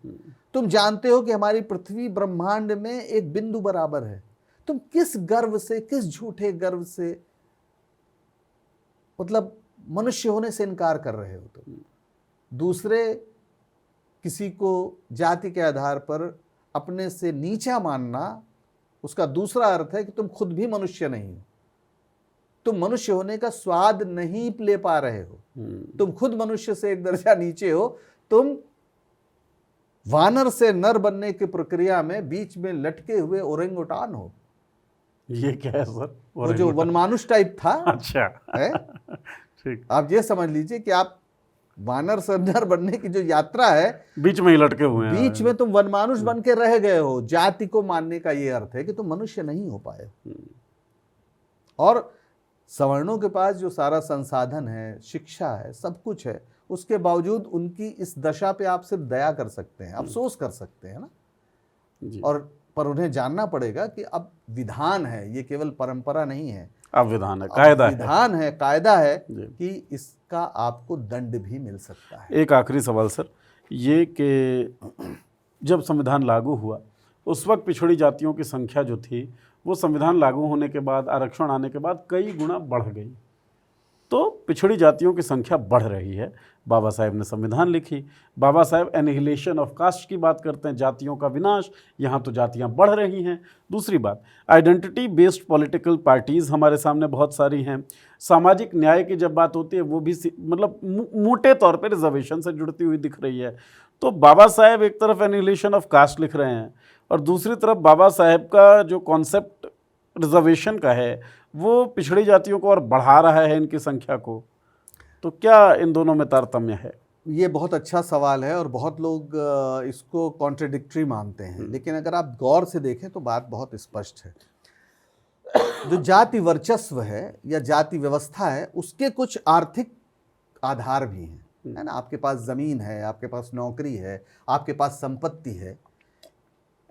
तुम जानते हो कि हमारी पृथ्वी ब्रह्मांड में एक बिंदु बराबर है। तुम किस गर्व से, किस झूठे गर्व से मतलब मनुष्य होने से इनकार कर रहे हो? तुम दूसरे किसी को जाति के आधार पर अपने से नीचा मानना, उसका दूसरा अर्थ है कि तुम खुद भी मनुष्य नहीं हो, तुम मनुष्य होने का स्वाद नहीं ले पा रहे हो, तुम खुद मनुष्य से एक दर्जा नीचे हो, तुम वानर से नर बनने की प्रक्रिया में बीच में लटके हुए ओरेंगुटान हो। ये क्या है सर? वो जो वनमानुष टाइप था, अच्छा है ठीक। आप ये समझ लीजिए कि आप वानर से नर बनने की जो यात्रा है, बीच में ही लटके हुए हैं, बीच में तुम वनमानुष बन के रह गए हो। जाति को मानने का ये अर्थ है कि तुम मनुष्य नहीं हो पाए। और सवर्णों के पास जो सारा संसाधन है, शिक्षा है, सब कुछ है, उसके बावजूद उनकी इस दशा पे आप सिर्फ दया कर सकते हैं, अफसोस कर सकते हैं ना जी। और पर उन्हें जानना पड़ेगा कि अब विधान है, ये केवल परंपरा नहीं है, अब विधान है, कायदा है, विधान है, कायदा है कि इसका आपको दंड भी मिल सकता है। एक आखिरी सवाल सर, ये कि जब संविधान लागू हुआ उस वक्त पिछड़ी जातियों की संख्या जो थी वो संविधान लागू होने के बाद, आरक्षण आने के बाद कई गुना बढ़ गई। तो पिछड़ी जातियों की संख्या बढ़ रही है। बाबा साहेब ने संविधान लिखी, Baba Saheb annihilation of cast की बात करते हैं, जातियों का विनाश। यहाँ तो जातियाँ बढ़ रही हैं। दूसरी बात, आइडेंटिटी बेस्ड पॉलिटिकल पार्टीज़ हमारे सामने बहुत सारी हैं। सामाजिक न्याय की जब बात होती है वो भी मतलब मोटे तौर पर रिजर्वेशन से जुड़ती हुई दिख रही है। तो बाबा साहेब एक तरफ एनिहिलेशन ऑफ कास्ट लिख रहे हैं और दूसरी तरफ बाबा साहेब का जो कॉन्सेप्ट रिजर्वेशन का है वो पिछड़ी जातियों को और बढ़ा रहा है, इनकी संख्या को। तो क्या इन दोनों में तारतम्य है? ये बहुत अच्छा सवाल है और बहुत लोग इसको कॉन्ट्रडिक्टरी मानते हैं, लेकिन अगर आप गौर से देखें तो बात बहुत स्पष्ट है। जो जाति वर्चस्व है या जाति व्यवस्था है, उसके कुछ आर्थिक आधार भी हैं, है ना। आपके पास ज़मीन है, आपके पास नौकरी है, आपके पास संपत्ति है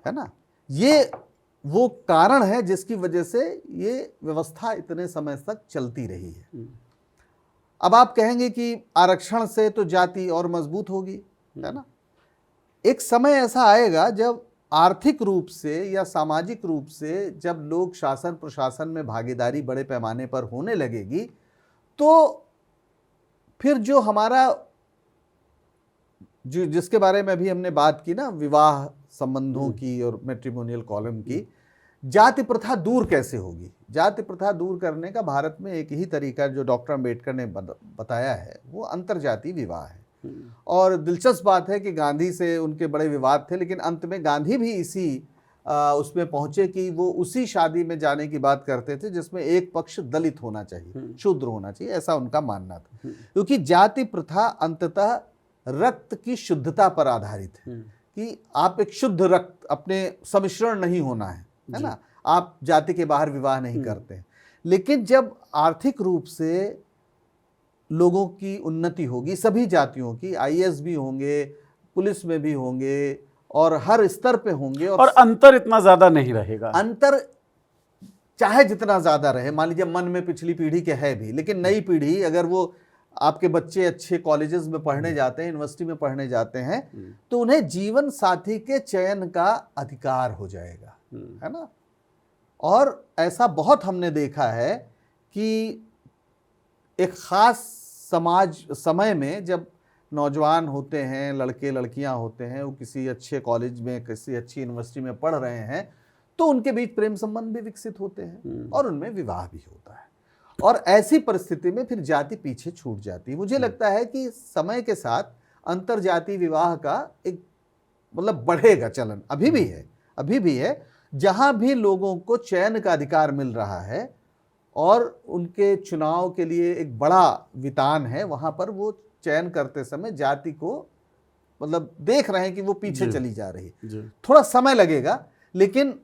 ना। ये वो कारण है जिसकी वजह से ये व्यवस्था इतने समय तक चलती रही है। अब आप कहेंगे कि आरक्षण से तो जाति और मजबूत होगी, है ना। एक समय ऐसा आएगा जब आर्थिक रूप से या सामाजिक रूप से जब लोग शासन प्रशासन में भागीदारी बड़े पैमाने पर होने लगेगी, तो फिर जो हमारा जिसके बारे में अभी हमने बात की ना, विवाह संबंधों की और मैट्रिमोनियल कॉलम की, जाति प्रथा दूर कैसे होगी। जाति प्रथा दूर करने का भारत में एक ही तरीका जो डॉक्टर अंबेडकर ने बताया है, वो अंतरजातीय विवाह है। और दिलचस्प बात है कि गांधी से उनके बड़े विवाद थे, लेकिन अंत में गांधी भी इसी उसमें पहुंचे कि वो उसी शादी में जाने की बात करते थे जिसमें एक पक्ष दलित होना चाहिए, शूद्र होना चाहिए, ऐसा उनका मानना था। क्योंकि जाति प्रथा अंततः रक्त की शुद्धता पर आधारित है कि आप एक शुद्ध रक्त, अपने सम्मिश्रण नहीं होना है ना, आप जाति के बाहर विवाह नहीं करते हैं। लेकिन जब आर्थिक रूप से लोगों की उन्नति होगी, सभी जातियों की, आईएएस भी होंगे, पुलिस में भी होंगे और हर स्तर पे होंगे, और अंतर इतना ज्यादा नहीं रहेगा। अंतर चाहे जितना ज्यादा रहे, मान लीजिए मन में पिछली पीढ़ी के है भी, लेकिन नई पीढ़ी, अगर वो आपके बच्चे अच्छे कॉलेजेस में पढ़ने जाते हैं, यूनिवर्सिटी में पढ़ने जाते हैं, तो उन्हें जीवन साथी के चयन का अधिकार हो जाएगा, है ना। और ऐसा बहुत हमने देखा है कि एक खास समय में जब नौजवान होते हैं, लड़के लड़कियां होते हैं, वो किसी अच्छे कॉलेज में, किसी अच्छी यूनिवर्सिटी में पढ़ रहे हैं, तो उनके बीच प्रेम संबंध भी विकसित होते हैं और उनमें विवाह भी होता है। और ऐसी परिस्थिति में फिर जाति पीछे छूट जाती है। मुझे लगता है कि समय के साथ अंतरजातीय विवाह का एक मतलब बढ़ेगा चलन, अभी भी है, जहां भी लोगों को चयन का अधिकार मिल रहा है और उनके चुनाव के लिए एक बड़ा वितान है, वहां पर वो चयन करते समय जाति को मतलब देख रहे हैं कि वो पीछे चली जा रही है। थोड़ा समय लगेगा, लेकिन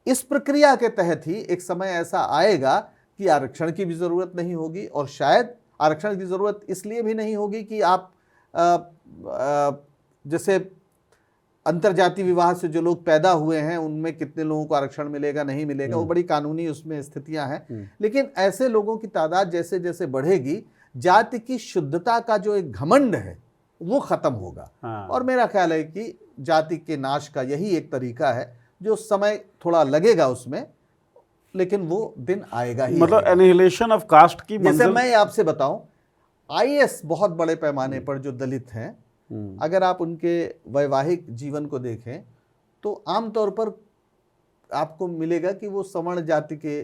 इस प्रक्रिया के तहत ही एक समय ऐसा आएगा कि आरक्षण की भी जरूरत नहीं होगी। और शायद आरक्षण की जरूरत इसलिए भी नहीं होगी कि आप जैसे अंतरजातीय विवाह से जो लोग पैदा हुए हैं उनमें कितने लोगों को आरक्षण मिलेगा नहीं मिलेगा, वो बड़ी कानूनी उसमें स्थितियां हैं। लेकिन ऐसे लोगों की तादाद जैसे जैसे बढ़ेगी, जाति की शुद्धता का जो एक घमंड है वो खत्म होगा। और मेरा ख्याल है कि जाति के नाश का यही एक तरीका है, जो समय थोड़ा लगेगा उसमें, लेकिन वो दिन आएगा ही। मतलब एनिहिलेशन ऑफ कास्ट की जैसे मैं आपसे बताऊं, आईएएस बहुत बड़े पैमाने पर जो दलित हैं, अगर आप उनके वैवाहिक जीवन को देखें तो आमतौर पर आपको मिलेगा कि वो सवर्ण जाति के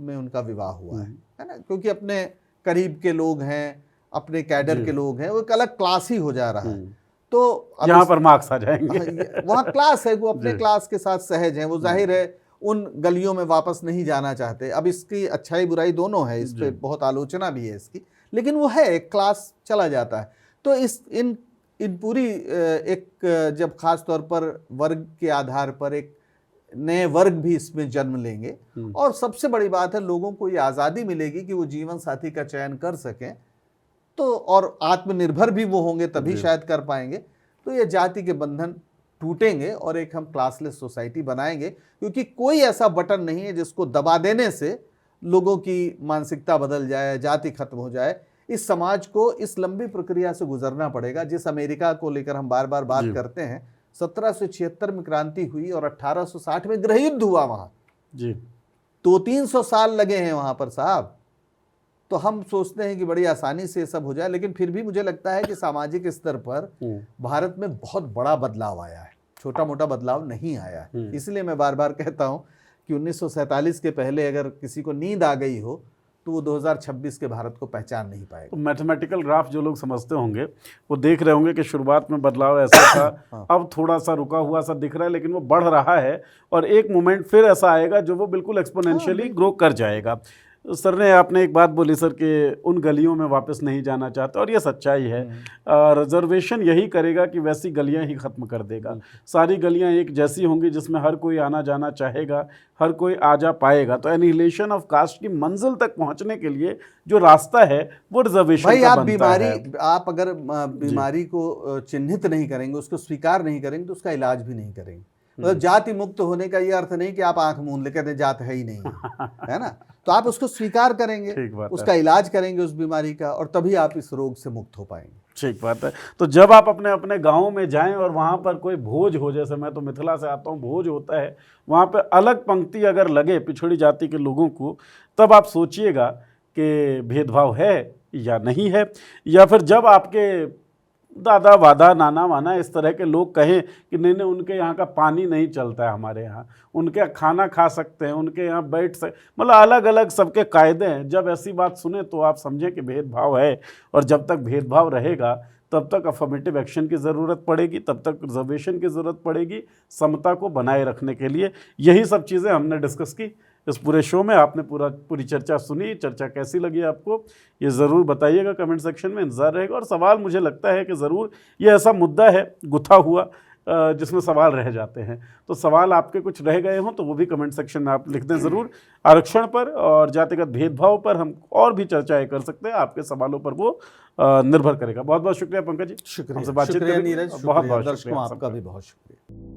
में उनका विवाह हुआ है ना, क्योंकि अपने करीब के लोग हैं, अपने कैडर के लोग हैं, वो एक अलग क्लास ही हो जा रहा है। तो यहाँ पर मार्क्स आ जाएंगे, वहाँ क्लास है, वो अपने क्लास के साथ सहज हैं, वो जाहिर है उन गलियों में वापस नहीं जाना चाहते। अब इसकी अच्छाई बुराई दोनों है, इस पे बहुत आलोचना भी है इसकी, लेकिन वो है एक क्लास चला जाता है। तो इन पूरी एक जब खास तौर पर वर्ग के आधार पर एक नए वर्ग भी इसमें जन्म लेंगे, और सबसे बड़ी बात है लोगों को ये आज़ादी मिलेगी कि वो जीवन साथी का चयन कर सकें, तो और आत्मनिर्भर भी वो होंगे तभी शायद कर पाएंगे। तो ये जाति के बंधन टूटेंगे और एक हम क्लासलेस सोसाइटी बनाएंगे, क्योंकि कोई ऐसा बटन नहीं है जिसको दबा देने से लोगों की मानसिकता बदल जाए, जाति खत्म हो जाए। इस समाज को इस लंबी प्रक्रिया से गुजरना पड़ेगा। जिस अमेरिका को लेकर हम बार बार बात करते हैं, 1776 में क्रांति हुई और 1860 में गृह युद्ध हुआ वहां जी, 200-300 साल लगे हैं वहां पर साहब। तो हम सोचते हैं कि बड़ी आसानी से सब हो जाए, लेकिन फिर भी मुझे लगता है कि सामाजिक स्तर पर भारत में बहुत बड़ा बदलाव आया है, छोटा मोटा बदलाव नहीं आया है। इसलिए मैं बार बार कहता हूं कि 1947 के पहले अगर किसी को नींद आ गई हो तो वो 2026 के भारत को पहचान नहीं पाएगा। तो मैथमेटिकल ग्राफ जो लोग समझते होंगे वो देख रहे होंगे कि शुरुआत में बदलाव ऐसा था, अब थोड़ा सा रुका हुआ सा दिख रहा है, लेकिन वो बढ़ रहा है और एक मोमेंट फिर ऐसा आएगा जो वो बिल्कुल एक्सपोनेंशियली ग्रो कर जाएगा। सर ने आपने एक बात बोली सर कि उन गलियों में वापस नहीं जाना चाहते, और ये सच्चाई है। रिजर्वेशन यही करेगा कि वैसी गलियां ही ख़त्म कर देगा। सारी गलियां एक जैसी होंगी जिसमें हर कोई आना जाना चाहेगा, हर कोई आ जा पाएगा। तो एनिहिलेशन ऑफ कास्ट की मंजिल तक पहुंचने के लिए जो रास्ता है वो रिजर्वेशन भाई, का आप बनता है। आप अगर बीमारी को चिन्हित नहीं करेंगे, उसको स्वीकार नहीं करेंगे, तो उसका इलाज भी नहीं करेंगे। मतलब जाति मुक्त होने का ये अर्थ नहीं कि आप आंख मूंद ले कहते हैं जात है ही नहीं है ना, तो आप उसको स्वीकार करेंगे, ठीक बात है। उसका इलाज करेंगे उस बीमारी का, और तभी आप इस रोग से मुक्त हो पाएंगे। ठीक बात है। तो जब आप अपने अपने गाँव में जाएं और वहाँ पर कोई भोज हो, जैसे मैं तो मिथिला से आता हूँ, भोज होता है, वहाँ पे अलग पंक्ति अगर लगे पिछड़ी जाति के लोगों को, तब आप सोचिएगा कि भेदभाव है या नहीं है। या फिर जब आपके दादा वादा नाना वाना इस तरह के लोग कहें कि नहीं नहीं उनके यहाँ का पानी नहीं चलता है, हमारे यहाँ उनके यहाँ खाना खा सकते हैं, उनके यहाँ बैठ सकते, मतलब अलग अलग सबके कायदे हैं, जब ऐसी बात सुने तो आप समझें कि भेदभाव है। और जब तक भेदभाव रहेगा तब तक अफर्मेटिव एक्शन की ज़रूरत पड़ेगी, तब तक रिजर्वेशन की ज़रूरत पड़ेगी समता को बनाए रखने के लिए। यही सब चीज़ें हमने डिस्कस की इस पूरे शो में। आपने पूरी चर्चा सुनी, चर्चा कैसी लगी आपको ये ज़रूर बताइएगा कमेंट सेक्शन में, इंतज़ार रहेगा। और सवाल मुझे लगता है कि ज़रूर ये ऐसा मुद्दा है गुथा हुआ जिसमें सवाल रह जाते हैं, तो सवाल आपके कुछ रह गए हों तो वो भी कमेंट सेक्शन में आप लिख दें ज़रूर। आरक्षण पर और जातिगत भेदभाव पर हम और भी चर्चाएं कर सकते हैं, आपके सवालों पर वो निर्भर करेगा। बहुत बहुत शुक्रिया पंकज जी, शुक्रिया, हमसे बातचीत शुक्रिया करने के लिए। नीरज, बहुत बहुत शुक्रिया दर्शकों, शुक्रिया आपका सबका। भी बहुत शुक्रिया।